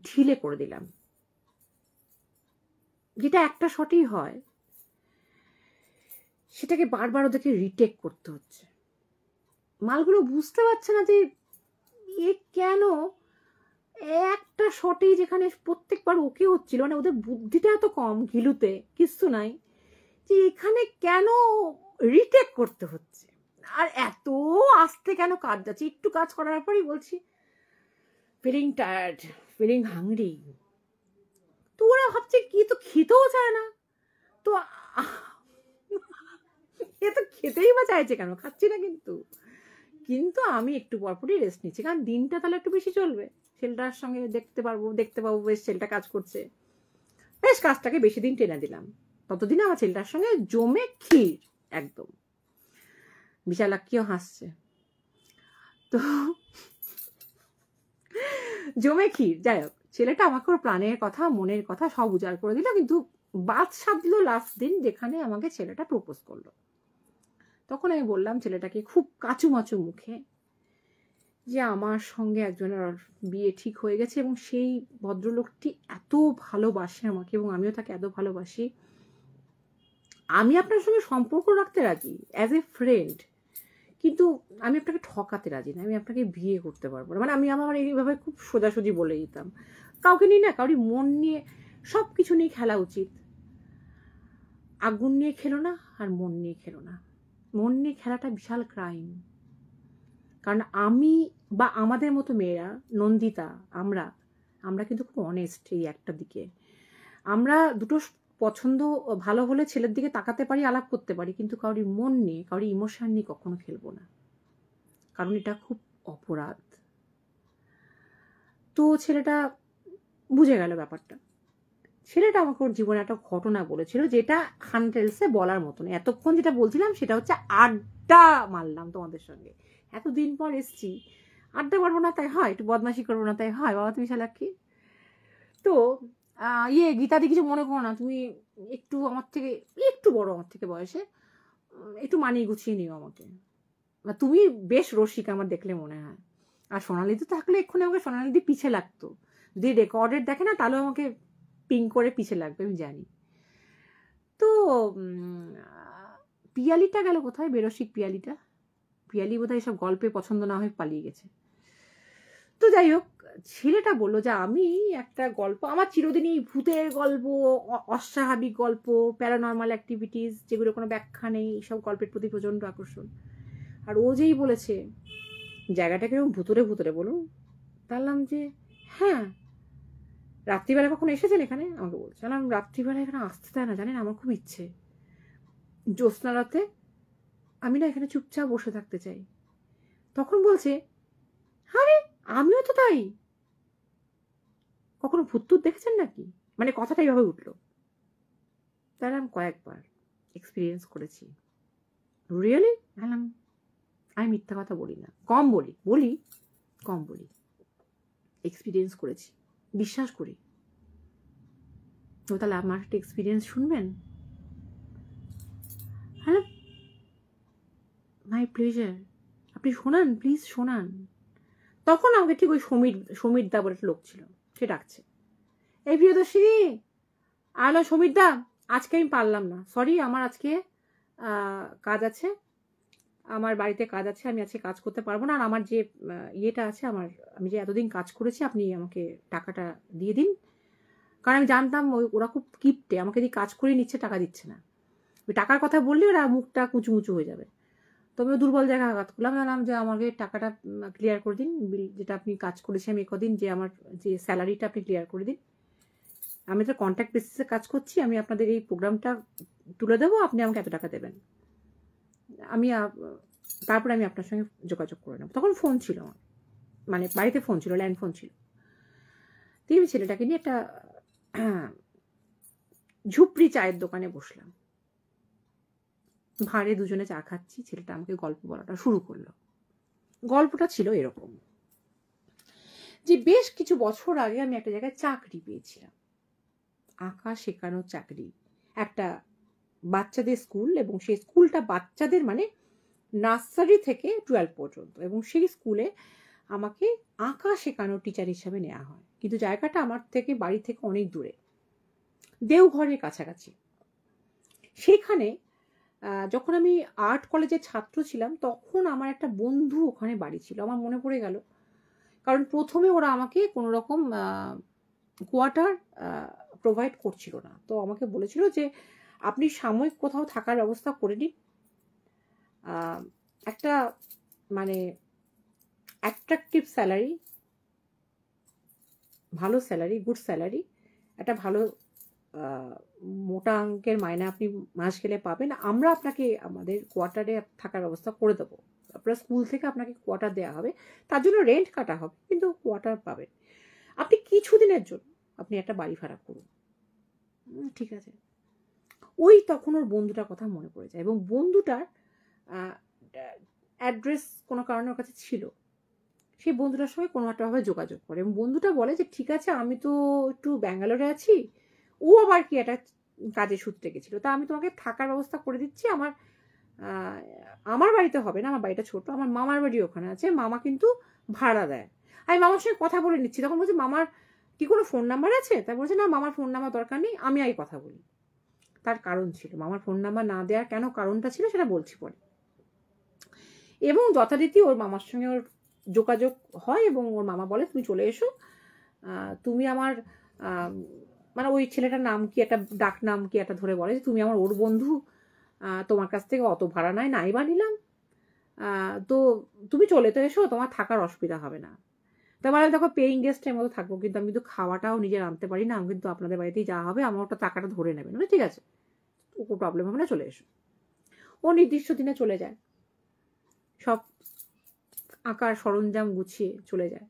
ঢিলে করে দিলাম, যেটা একটা শটেই হয় সেটাকে বারবার ওদেরকে রিটেক করতে হচ্ছে। মালগুলো বুঝতে পারছে না যে এ কেন একটা শটেই, যেখানে প্রত্যেকবার ওকে হচ্ছিল, মানে ওদের বুদ্ধিটা এত কম, ঘিলুতে কিচ্ছু নাই, যে এখানে কেন রিটেক করতে হচ্ছে, আর এত আস্তে কেন কাজ যাচ্ছে। একটু কাজ করার পরই বলছি ফিলিং টায়ার্ড, ফিলিং হাংরি। তো ওরা ভাবছে কি, তো খেতেও চায় না, তো এ তো খেতেই বা চাইছে কেন, খাচ্ছি না কিন্তু, কিন্তু আমি একটু পরপরই রেস্ট নিচ্ছি, কারণ দিনটা তাহলে একটু বেশি চলবে, ছেলেটার সঙ্গে দেখতে পাবো বেশ ছেলেটা কাজ করছে, বেশ কাজটাকে বেশি দিন টেনে দিলাম। ততদিন আমার ছেলেটার সঙ্গে জমে ক্ষীর একদম। বিশালাক্ষীও হাসছে। তো জমে ক্ষীর, যাই হোক, ছেলেটা আমাকে ওর প্রাণের কথা মনের কথা সব উজাড় করে দিল, কিন্তু বাদ সাধলো লাস্ট দিন যেখানে আমাকে ছেলেটা প্রপোজ করলো। তখন আমি বললাম ছেলেটাকে খুব কাচুমাচু মুখে যে আমার সঙ্গে একজনের বিয়ে ঠিক হয়ে গেছে এবং সেই ভদ্রলোকটি এত ভালোবাসে আমাকে এবং আমিও তাকে এত ভালোবাসি, আমি আপনার সঙ্গে সম্পর্ক রাখতে রাজি অ্যাজ এ ফ্রেন্ড, কিন্তু আমি আপনাকে ঠকাতে রাজি না, আমি আপনাকে বিয়ে করতে পারবো না। মানে আমি আমার এইভাবে খুব সোজাসুজি বলে দিতাম। কাউকে নিয়ে না, কাউরি মন নিয়ে সব কিছু নিয়ে খেলা উচিত। আগুন নিয়ে খেলো না আর মন নিয়ে খেলো না। মন নিয়ে খেলাটা বিশাল ক্রাইম। কারণ আমি বা আমাদের মতো মেয়েরা, নন্দিতা, আমরা কিন্তু খুব অনেস্ট এই একটা দিকে। আমরা দুটো পছন্দ ভালো হলে ছেলের দিকে তাকাতে পারি, আলাপ করতে পারি, কিন্তু কাউরি মন নিয়ে, কাউরি ইমোশন নিয়ে কখনো খেলবো না, কারণ এটা খুব অপরাধ। তো ছেলেটা বুঝে গেল ব্যাপারটা। ছেলেটা আমাকে ওর জীবনে একটা ঘটনা বলেছিল, যেটা হান্টেলসে বলার মতন। এতক্ষণ যেটা বলছিলাম সেটা হচ্ছে আড্ডা মারলাম তোমাদের সঙ্গে, এতদিন পর এসছি, আড্ডা মারবো না তাই হয়, একটু বদমাশি করবো না তাই হয়, বাবা তুমি শালাক্ষী। তো গীতাদি কিছু মনে করো না, তুমি একটু আমার থেকে একটু বড়, আমার থেকে বয়সে, একটু মানিয়ে গুছিয়ে নিও আমাকে। তুমি বেশ রসিক আমার দেখলে মনে হয়। আর সোনালিদি থাকলে এক্ষুনি আমাকে সোনালিদি পিছে লাগতো, যদি রেকর্ডেড দেখে না তাহলে আমাকে পিং করে পিছে লাগবে, আমি জানি। তো পিয়ালিটা গেল কোথায়, বেরসিক পিয়ালিটা? পিয়ালি বোধহয় এসব গল্পে পছন্দ না হয়ে পালিয়ে গেছে। তো যাই হোক, ছেলেটা বললো যে আমি একটা গল্প, আমার চিরদিনই ভূতের গল্প, অস্বাভাবিক গল্প, প্যারানর্মাল অ্যাক্টিভিটিস, যেগুলো কোনো ব্যাখ্যা নেই, এইসব গল্পের প্রতি প্রচণ্ড আকর্ষণ। আর ও যেই বলেছে জায়গাটা কিরকম ভুতুরে ভুতুরে, বলুন, বললাম যে হ্যাঁ, রাত্রিবেলা কখনো এসেছেন এখানে? আমাকে বলছে। আমি রাত্রিবেলা এখানে আসতে দেয় না, জানেন, আমার খুব ইচ্ছে, জ্যোৎস্না রাতে আমি না এখানে চুপচাপ বসে থাকতে চাই। তখন বলছে, আরে আমিও তো তাই, কখনো ভূত দেখেছেন নাকি? মানে কথাটা এইভাবে উঠলো। তাহলে আমি কয়েকবার এক্সপিরিয়েন্স করেছি। রিয়েলি? আমি মিথ্যা কথা বলি না, কম বলি, এক্সপিরিয়েন্স করেছি, বিশ্বাস করি। তো তাহলে আমার একটা এক্সপিরিয়েন্স শুনবেন? হ্যালো, মাই প্লেজার, আপনি শোনান, প্লিজ শোনান। তখন আমাকে ঠিক ওই সমীর দা বলে একটা লোক ছিল, সে ডাকছে, এই প্রিয়দর্শিনী, আলো সমীর দা, আজকে আমি পারলাম না, সরি, আমার আজকে কাজ আছে, আমার বাড়িতে কাজ আছে, আমি আজকে কাজ করতে পারবো না। আর আমার যে ইয়েটা আছে, আমি যে এতদিন কাজ করেছি, আপনি আমাকে টাকাটা দিয়ে দিন। কারণ আমি জানতাম ওরা খুব কিপটে, আমাকে দিয়ে কাজ করে নিচ্ছে, টাকা দিচ্ছে না। ওই টাকার কথা বললে ওরা মুখটা কুচুমুচু হয়ে যাবে। তো আমি দুর্বল জায়গায় আঘাত করলাম, জানলাম যে আমাকে টাকাটা ক্লিয়ার করে দিন, বিল যেটা আপনি কাজ করেছি আমি কদিন, যে আমার যে স্যালারিটা আপনি ক্লিয়ার করে দিন। আমি তো কন্ট্রাক্ট বেসিসে কাজ করছি, আমি আপনাদের এই প্রোগ্রামটা তুলে দেবো, আপনি আমাকে এত টাকা দেবেন, আমি তারপরে আমি আপনার সঙ্গে যোগাযোগ করে নেব। তখন ফোন ছিল আমার, মানে বাড়িতে ফোন ছিল, ল্যান্ড ফোন ছিল। আমি ছেলেটাকে নিয়ে একটা ঝুপড়ি চায়ের দোকানে বসলাম, ভাঁড়ে দুজনে চা খাচ্ছি, ছেলেটা আমাকে গল্প বলাটা শুরু করলো। গল্পটা ছিল এরকম যে বেশ কিছু বছর আগে আমি একটা জায়গায় চাকরি পেয়েছিলাম, আঁকা শেখানোর চাকরি, একটা বাচ্চাদের স্কুল, এবং সেই স্কুলটা বাচ্চাদের মানে নার্সারি থেকে 12 পর্যন্ত, এবং সেই স্কুলে আমাকে আঁকা শেখানোর টিচার হিসাবে নেওয়া হয়। কিন্তু জায়গাটা আমার থেকে, বাড়ি থেকে অনেক দূরে, দেওঘরের কাছাকাছি। সেখানে যখন আমি আর্ট কলেজের ছাত্র ছিলাম, তখন আমার একটা বন্ধু ওখানে বাড়ি ছিল, আমার মনে পড়ে গেল। কারণ প্রথমে ওরা আমাকে কোনো রকম কোয়ার্টার প্রোভাইড করছিল না, তো আমাকে বলেছিল যে আপনি সাময়িক কোথাও থাকার ব্যবস্থা করে নিন, একটা মানে অ্যাট্রাকটিভ স্যালারি, ভালো স্যালারি, গুড স্যালারি, একটা ভালো মোটা অঙ্কের মাইনে আপনি মাস গেলে পাবেন, আমরা আপনাকে আমাদের কোয়ার্টারে থাকার ব্যবস্থা করে দেবো, আপনার স্কুল থেকে আপনাকে কোয়ার্টার দেওয়া হবে, তার জন্য রেন্ট কাটা হবে, কিন্তু কোয়ার্টার পাবেন আপনি কিছুদিনের জন্য, আপনি একটা বাড়ি ভাড়া করুন। ঠিক আছে। ওই তখন ওর বন্ধুটার কথা মনে পড়ে যায়, এবং বন্ধুটার অ্যাড্রেস কোনো কারণে ওর কাছে ছিল, সেই বন্ধুটার সঙ্গে কোনো একটাভাবে যোগাযোগ করে, এবং বন্ধুটা বলে যে ঠিক আছে আমি তো একটু ব্যাঙ্গালোরে আছি, ও আবার কি একটা কাজের সূত্রে গেছিলো, তা আমি তোমাকে থাকার ব্যবস্থা করে দিচ্ছি, আমার বাড়িতে হবে না, আমার বাড়িটা ছোট, আমার মামার বাড়ি ওখানে আছে, মামা কিন্তু ভাড়া দেয়, আমি মামার সঙ্গে কথা বলে নিচ্ছি। তখন বলছে মামার কি কোনো ফোন নাম্বার আছে? তাই বলছে না, মামার ফোন নাম্বার দরকার নেই, আমি আগে কথা বলি। তার কারণ ছিল, মামার ফোন নাম্বার না দেওয়ার কেন কারণটা ছিল সেটা বলছি পরে। এবং যথারীতি ওর মামার সঙ্গে ওর যোগাযোগ হয়, এবং ওর মামা বলে তুমি চলে এসো, তুমি আমার মানে ওই ছেলেটার নাম কি, একটা ডাক নাম কি একটা ধরে বলে যে তুমি আমার ওর বন্ধু, তোমার কাছ থেকে অত ভাড়া নাই বা নিলাম, তো তুমি চলে তো এসো, তোমার থাকার অসুবিধা হবে না। তারপরে দেখো পেইং গেস্টের মতো থাকবো, কিন্তু আমি কিন্তু খাওয়াটাও নিজের আনতে পারি না, আমি কিন্তু আপনাদের বাড়িতেই যা হবে আমার ওটা টাকাটা ধরে নেবেন, ঠিক আছে, কোনো প্রবলেম হবে না, চলে এসো। ও নির্দিষ্ট দিনে চলে যায়, সব আঁকার সরঞ্জাম গুছিয়ে চলে যায়।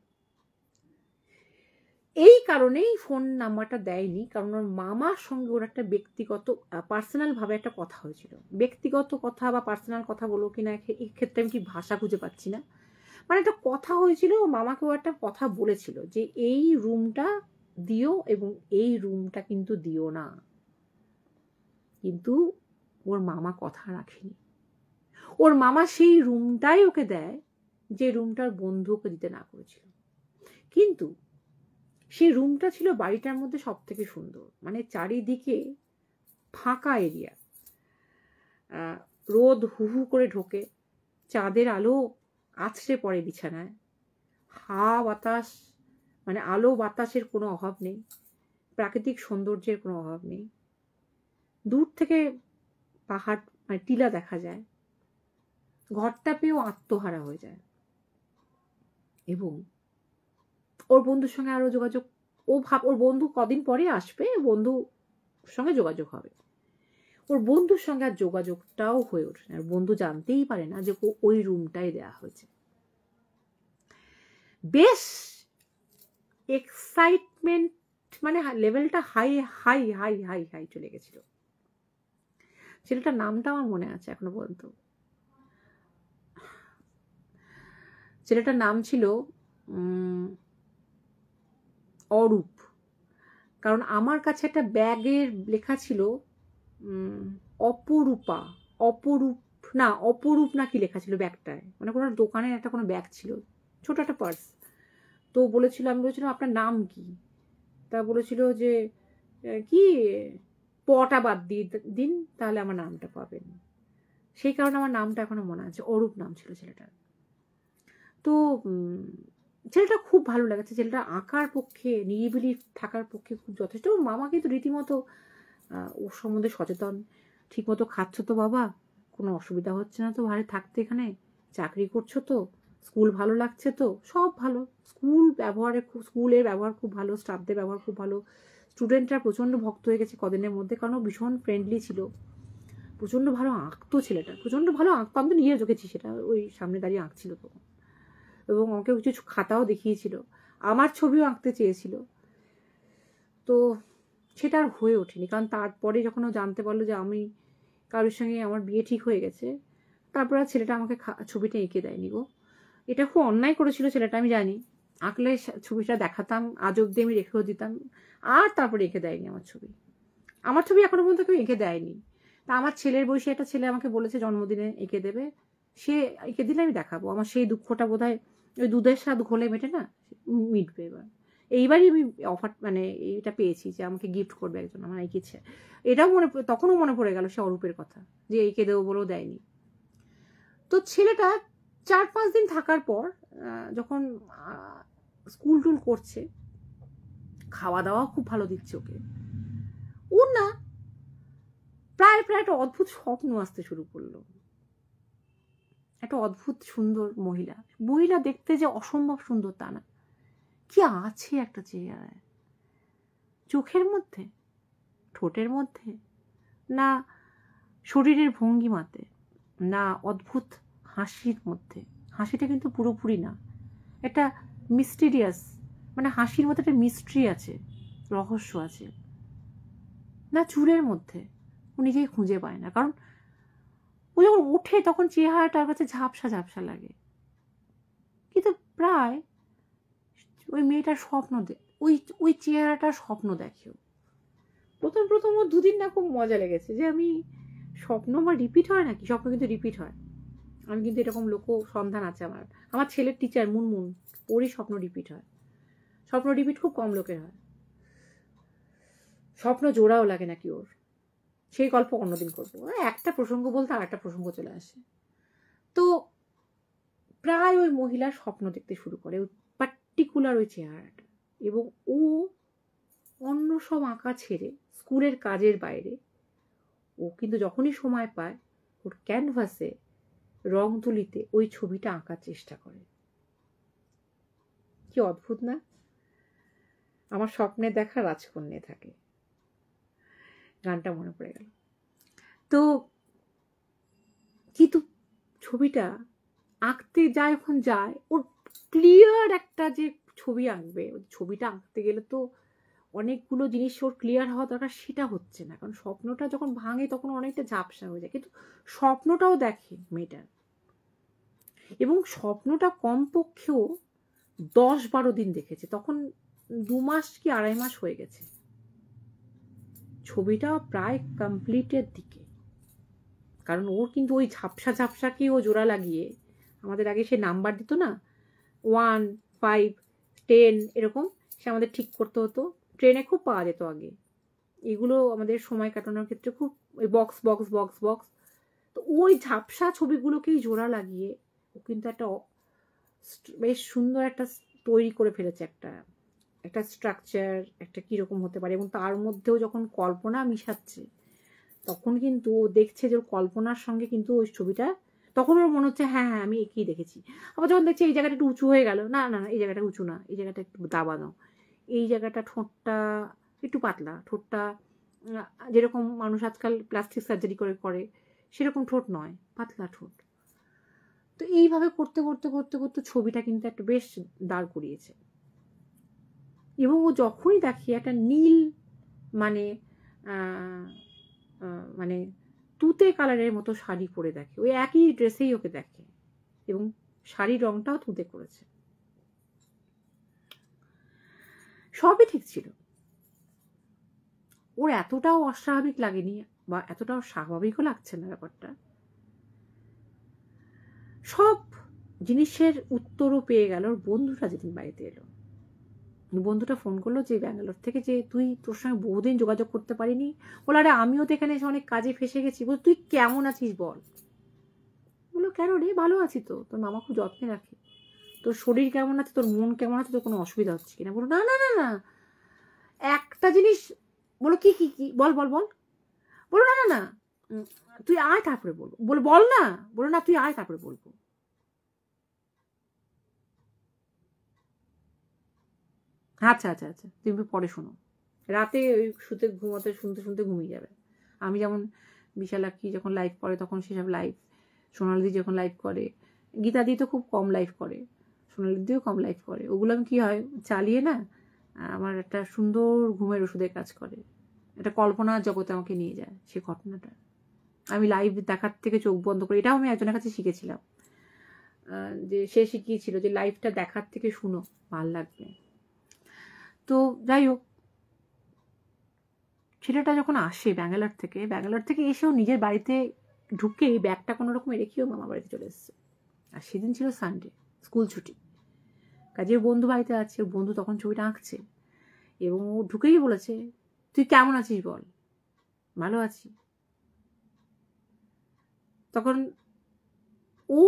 এই কারণেই ফোন নাম্বারটা দেয়নি, কারণ ওর মামার সঙ্গে ওর একটা ব্যক্তিগত পার্সোনাল ভাবে একটা কথা হয়েছিল। ব্যক্তিগত কথা বা পার্সোনাল কথা বলো কিনা এই ক্ষেত্রে আমি ঠিক ভাষা খুঁজে পাচ্ছি না, মানে একটা কথা হয়েছিল, মামাকেও একটা কথা বলেছিল যে এই রুমটা দিও এবং এই রুমটা কিন্তু দিও না, কিন্তু ওর মামা কথা রাখেনি। ওর মামা সেই রুমটাই ওকে দেয় যে রুমটার বন্ধু ওকে দিতে না করেছিল, কিন্তু সেই রুমটা ছিল বাড়িটার মধ্যে সব থেকে সুন্দর, মানে চারিদিকে ফাঁকা এরিয়া, রোদ হু হু করে ঢোকে, চাঁদের আলো আছড়ে পড়ে বিছানায়, হাওয়া বাতাস, মানে আলো বাতাসের কোনো অভাব নেই, প্রাকৃতিক সৌন্দর্যের কোনো অভাব নেই, দূর থেকে পাহাড় মানে টিলা দেখা যায়, ঘরটা পেয়েও আত্মহারা হয়ে যায়। এবং ওর বন্ধুর সঙ্গে আরো যোগাযোগ, ওর বন্ধু কদিন পরে আসবে, বন্ধুর সঙ্গে যোগাযোগ হবে, ওর বন্ধুর সঙ্গে আর যোগাযোগটাও হয়ে ওঠে না, বন্ধু জানতেই পারে না যে ওই রুমটাই দেয়া হয়েছে। বেশ এক্সাইটমেন্ট, মানে লেভেলটা high high high high high চলে গেছিল। ছেলেটার নামটা আমার মনে আছে এখনো পর্যন্ত, ছেলেটার নাম ছিল অরূপ, কারণ আমার কাছে একটা ব্যাগের লেখা ছিল অপরূপা, অপরূপ না কি লেখা ছিল ব্যাগটায়, মানে কোনো দোকানের একটা কোনো ব্যাগ ছিল, ছোট একটা পার্স। তো বলেছিল, আমি বলেছিলাম আপনার নাম কি, তা বলেছিল যে কি পটা বাদ দিয়ে দিন তাহলে আমার নামটা পাবেন, সেই কারণে আমার নামটা এখনো মনে আছে, অরূপ নাম ছিল ছেলেটার। তো ছেলেটা খুব ভালো লেগেছে, ছেলেটা আঁকার পক্ষে, নিরিবিলি থাকার পক্ষে খুব যথেষ্ট। ওর মামা কিন্তু রীতিমতো ওর সম্বন্ধে সচেতন, ঠিক মতো খাচ্ছ তো বাবা, কোনো অসুবিধা হচ্ছে না তো ভালো থাকতে, এখানে চাকরি করছো তো, স্কুল ভালো লাগছে তো, সব ভালো, স্কুলের ব্যবহার খুব ভালো, স্টাফদের ব্যবহার খুব ভালো, স্টুডেন্টরা প্রচণ্ড ভক্ত হয়ে গেছে কদিনের মধ্যে, কারণ ভীষণ ফ্রেন্ডলি ছিল, প্রচণ্ড ভালো আঁকতো ছেলেটা, প্রচণ্ড ভালো আঁকতো, আমি তো নিজে দেখেছি সেটা, ওই সামনে দাঁড়িয়ে আঁকছিল তো, এবং আমাকে কিছু খাতাও দেখিয়েছিল, আমার ছবিও আঁকতে চেয়েছিল। তো সেটা আর হয়ে ওঠেনি, কারণ তারপরে যখন ও জানতে পারলো যে আমি কারোর সঙ্গে আমার বিয়ে ঠিক হয়ে গেছে, তারপর আর ছেলেটা আমাকে ছবিটা এঁকে দেয়নি গো। এটা খুব অন্যায় করেছিল ছেলেটা, আমি জানি, আঁকলে ছবিটা দেখাতাম, আজ অব্দি আমি রেখেও দিতাম, আর তারপরে এঁকে দেয়নি আমার ছবি এখনো পর্যন্ত কেউ এঁকে দেয়নি। তা আমার ছেলের বয়সী একটা ছেলে আমাকে বলেছে জন্মদিনে এঁকে দেবে, সে এঁকে দিলে আমি দেখাবো, আমার সেই দুঃখটা বোধহয় ওই দুধের স্বাদ ঘোলে মেটে না, মিটবে। এইবারই আমি অফার মানে এটা পেয়েছি যে আমাকে গিফট করবে একজন, আমার এঁকেছে, এটাও তখনও মনে পড়ে গেল সে অরূপের কথা, যে এঁকে দেবো বলেও দেয়নি। তো ছেলেটা 4-5 দিন থাকার পর যখন স্কুল টুল করছে, খাওয়া দাওয়া খুব ভালো দিচ্ছে ওকে, ওর না প্রায় একটা অদ্ভুত স্বপ্ন আসতে শুরু করলো। একটা অদ্ভুত সুন্দর মহিলা দেখতে যে অসম্ভব সুন্দর তা না, কি আছে একটা চেহারায়, চোখের মধ্যে ঠোঁটের মধ্যে, না শরীরের ভঙ্গিমাতে, না অদ্ভুত হাসির মধ্যে? হাসিটা কিন্তু পুরোপুরি না, এটা মিস্টিরিয়াস, মানে হাসির মধ্যে একটা মিস্ট্রি আছে, রহস্য আছে। না চুলের মধ্যে, ও নিজেই খুঁজে পায় না। কারণ ও যখন ওঠে তখন চেহারাটার কাছে ঝাপসা ঝাপসা লাগে, কিন্তু প্রায় ওই মেয়েটার স্বপ্ন ওই ওই চেহারাটার স্বপ্ন দেখেও। প্রথম প্রথম ও দুদিন না খুব মজা লেগেছে যে আমি স্বপ্ন বা রিপিট হয় নাকি, স্বপ্ন কিন্তু রিপিট হয়। আমি কিন্তু এরকম লোক সন্ধান আছে আমার, আমার ছেলের টিচার মুনমুন, ওরই স্বপ্ন রিপিট হয়। স্বপ্ন রিপিট খুব কম লোকের হয়, স্বপ্ন জোড়াও লাগে নাকি ওর, সেই গল্প অন্যদিন করবো। একটা প্রসঙ্গ বলতে আর একটা প্রসঙ্গ চলে আসে। তো প্রায় ওই মহিলার স্বপ্ন দেখতে শুরু করে, ওই পার্টিকুলার ওই চেহারাটা। এবং ও অন্য সব আঁকা ছেড়ে স্কুলের কাজের বাইরে ও কিন্তু যখনই সময় পায় ওর ক্যানভাসে রং তুলিতে ওই ছবিটা আঁকার চেষ্টা করে। কি অদ্ভুত না? আমার স্বপ্নে দেখা রাজকন্যা থাকে, গানটা মনে পড়ে গেল। তো কিন্তু ছবিটা আঁকতে যায়, যখন যায় ওর ক্লিয়ার একটা যে ছবি আঁকবে, ছবিটা আঁকতে গেলে তো অনেকগুলো জিনিস ওর ক্লিয়ার হওয়া দরকার, সেটা হচ্ছে না। কারণ স্বপ্নটা যখন ভাঙে তখন অনেকটা ঝাপসা হয়ে যায়, কিন্তু স্বপ্নটাও দেখে মেয়েটার। এবং স্বপ্নটা কমপক্ষেও 10-12 দিন দেখেছে, তখন 2 মাস কি 2.5 মাস হয়ে গেছে, ছবিটা প্রায় কমপ্লিটের দিকে। কারণ ওর কিন্তু ওই ঝাপসা ঝাপসাকে ও জোড়া লাগিয়ে, আমাদের আগে সে নাম্বার দিত না, 1, 5, 10 এরকম, সে আমাদের ঠিক করতে হতো। ট্রেনে খুব পাওয়া যেত আগে এগুলো, আমাদের সময় কাটানোর ক্ষেত্রে খুব, ওই বক্স বক্স বক্স বক্স। তো ওই ঝাপসা ছবিগুলোকেই জোড়া লাগিয়ে ও কিন্তু একটা বেশ সুন্দর একটা তৈরি করে ফেলেছে, একটা স্ট্রাকচার, একটা কিরকম হতে পারে। এবং তার মধ্যেও যখন কল্পনা মিশাচ্ছে তখন কিন্তু ও দেখছে যে ওর কল্পনার সঙ্গে কিন্তু ওই ছবিটা, তখন ওর মনে হচ্ছে হ্যাঁ হ্যাঁ আমি একই দেখেছি। আবার যখন দেখছে এই জায়গাটা একটু উঁচু হয়ে গেল, না না এই জায়গাটা উঁচু না, এই জায়গাটা একটু দাবানো, এই জায়গাটা ঠোঁটটা একটু পাতলা, ঠোঁটটা যেরকম মানুষ আজকাল প্লাস্টিক সার্জারি করে করে সেরকম ঠোঁট নয়, পাতলা ঠোঁট। তো এইভাবে করতে করতে করতে করতে ছবিটা কিন্তু একটা বেশ দাঁড় করিয়েছে। এবং ও যখনই দেখি একটা নীল, মানে মানে তুতে কালারের মতো শাড়ি পরে দেখে, ওই একই ড্রেসেই ওকে দেখে, এবং শাড়ির রংটাও তুতে করেছে, সবই ঠিক ছিল। ওর এতটাও অস্বাভাবিক লাগেনি, বা এতটাও স্বাভাবিকও লাগছে না ব্যাপারটা। সব জিনিসের উত্তরও পেয়ে গেল ওর বন্ধুটা যেদিন বাড়িতে এলো। বন্ধুটা ফোন করলো যে ব্যাঙ্গালোর থেকে, যে তুই, তোর সঙ্গে বহুদিন যোগাযোগ করতে পারিনি। বলো আরে আমিও তো এখানে এসে অনেক কাজে ফেসে গেছি, বল তুই কেমন আছিস বল। বললো কেন রে, ভালো আছি তো, তোর মামা খুব যত্নে রাখে। তোর শরীর কেমন আছে, তোর মন কেমন আছে, তোর কোনো অসুবিধা হচ্ছে কিনা? বলো না না না না, একটা জিনিস। বলো কি কি কি, বল বল বল। বলো না না না, তুই আয় তারপরে বলবো। বলো বল না, বলো না তুই আয় তারপরে বলবো। আচ্ছা আচ্ছা আচ্ছা, তুমি পরে শোনো, রাতে ওই ঘুমোতে শুনতে শুনতে ঘুমিয়ে যাবে। আমি যেমন বিশালাক্ষী যখন লাইভ করে তখন সেসব লাইভ, সোনালি দি যখন লাইভ করে, গীতা দি তো খুব কম লাইভ করে, সোনালি দিও কম লাইভ করে, ওগুলো আমি কি হয় চালিয়ে না, আমার একটা সুন্দর ঘুমের ওষুধের কাজ করে, একটা কল্পনার জগতে আমাকে নিয়ে যায়। সে ঘটনাটা আমি লাইভ দেখার থেকে চোখ বন্ধ করে, এটাও আমি একজনের কাছে শিখেছিলাম, যে সে শিখিয়েছিল যে লাইভটা দেখার থেকে শুনো, ভাল লাগবে। তো যাই হোক, ছেলেটা যখন আসে ব্যাঙ্গালোর থেকে এসেও নিজের বাড়িতে ঢুকে ব্যাগটা কোনো রকম রেখেও মামা বাড়িতে চলে এসছে। আর সেদিন ছিল সানডে, স্কুল ছুটি, কাজে বন্ধু বাড়িতে আছে, বন্ধু তখন ছবিটা আঁকছে, এবং ও ঢুকেই বলেছে তুই কেমন আছিস বল। ভালো আছি। তখন ও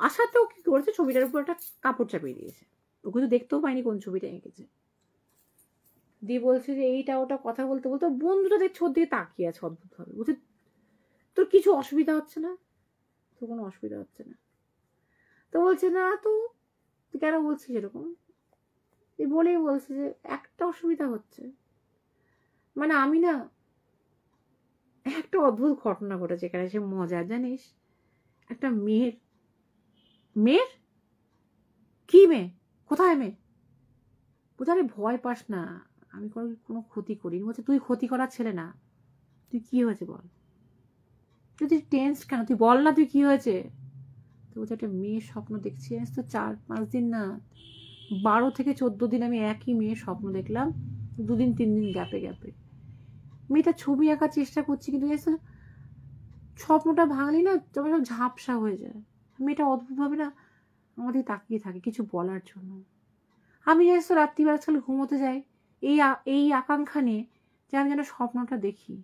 আসাতেও কি করেছে, ছবিটার উপর একটা কাপড় চাপিয়ে দিয়েছে, ও কিন্তু দেখতেও পায়নি কোন ছবিটা এঁকেছে। দিয়ে বলছে যে এইটা ওটা কথা বলতে বলতে বন্ধুটা দেখছে ওর দিকে তাকিয়ে আছে অদ্ভুত ভাবে, বলছে তোর কিছু অসুবিধা হচ্ছে না? তো কোনো অসুবিধা হচ্ছে না। তো বলছে না তো, তুই কেন বলছিস এরকম? বলেই বলছে যে একটা অসুবিধা হচ্ছে, মানে আমি না একটা অদ্ভুত ঘটনা ঘটেছে এখানে, সে মজা জানিস। একটা মেয়ের কি মেয়ে, কোথায় মেয়ে? কোথায়? ভয় পাস না, আমি কোনো ক্ষতি করিনি। বলছে তুই ক্ষতি করার ছেলে না, তুই কি হয়েছে বল, তুই টেন্স কেন, তুই বল না তুই কি হয়েছে। তো বলছে একটা মেয়ের স্বপ্ন দেখছি, তো 4-5 দিন না, 12 থেকে 14 দিন আমি একই মেয়ের স্বপ্ন দেখলাম, 2-3 দিন গ্যাপে গ্যাপে। মেয়েটা ছবি আঁকার চেষ্টা করছি, কিন্তু স্বপ্নটা ভাঙলি না, তবে সব ঝাপসা হয়ে যায়। মেয়েটা অদ্ভুতভাবে না আমাদের তাকিয়ে থাকে কিছু বলার জন্য। আমি জানিস তো রাত্রিবেলা আজকাল ঘুমোতে যাই এই আকাঙ্ক্ষা নিয়ে যে আমি যেন স্বপ্নটা দেখি।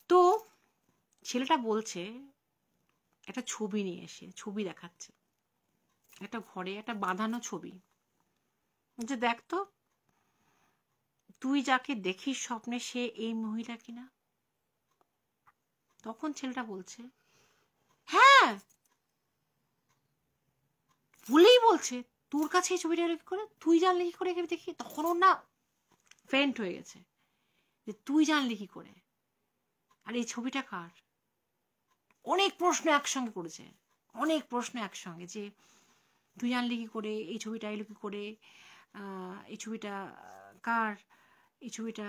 তো ছেলেটা বলছে, একটা ছবি নিয়ে এসে ছবি দেখাচ্ছে, একটা ঘরে একটা বাঁধানো ছবি, যে দেখ তো তুই যাকে দেখিস স্বপ্নে সে এই মহিলা কিনা। তখন ছেলেটা বলছে হ্যাঁ, বলেই বলছে তোর কাছে এই ছবিটা কি করে, তুই জানলি কি করে দেখি। তখন ওর না ফেন্ট হয়ে গেছে, যে তুই জানলি কি করে, আর এই ছবিটা কার। অনেক প্রশ্ন একসঙ্গে করেছে, অনেক প্রশ্ন একসঙ্গে, যে তুই জানলি কি করে, এই ছবিটা এলো কি করে, এই ছবিটা কার, এই ছবিটা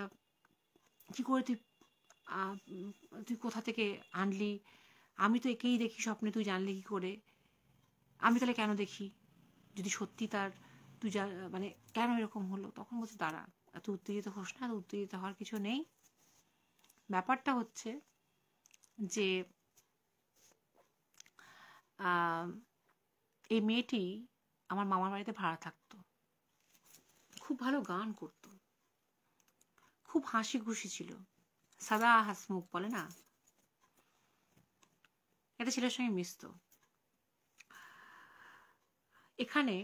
কি করে তুই তুই কোথা থেকে আনলি, আমি তো একেই দেখি স্বপ্নে, তুই জানলি কি করে, আমি তাহলে কেন দেখি, যদি সত্যি তার তুই যা মানে কেন এরকম হলো। তখন বলছে দাঁড়া, এত উত্তেজিত হোস না, এত উত্তেজিত হওয়ার কিছু নেই। ব্যাপারটা হচ্ছে যে এই মেয়েটি আমার মামার বাড়িতে ভাড়া থাকতো, খুব ভালো গান করতো, খুব হাসি খুশি ছিল, সাদা হাসমুখ বলে না, একটা ছেলের সঙ্গে মিশতো। এখানে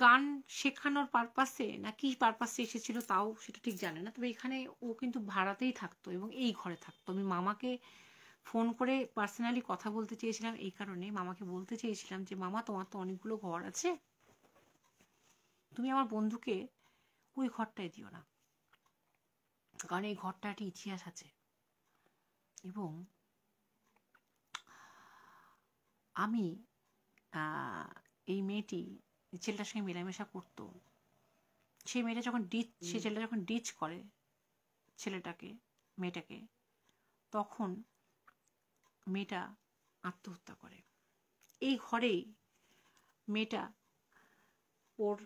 গান শেখানোর পারপাসে না কি পারপাসে এসেছিল তাও সেটা ঠিক জানে না, তবে এখানে ও কিন্তু ভাড়াতেই থাকতো এবং এই ঘরে থাকতো। আমি মামাকে ফোন করে পার্সোনালি কথা বলতে চেয়েছিলাম, এই কারণে মামাকে বলতে চেয়েছিলাম যে মামা তোমার তো অনেকগুলো ঘর আছে, তুমি আমার বন্ধুকে ওই ঘরটায় দিও না, কারণ এই ঘরটা একটা ইতিহাস আছে। এবং আমি এই মেয়েটি ছেলেটার সঙ্গে মেলামেশা করতো, সেই মেয়েটা যখন সে ছেলেটা যখন ডিচ করে মেয়েটাকে, তখন মেয়েটা আত্মহত্যা করে। এই ঘরেই মেয়েটা ওর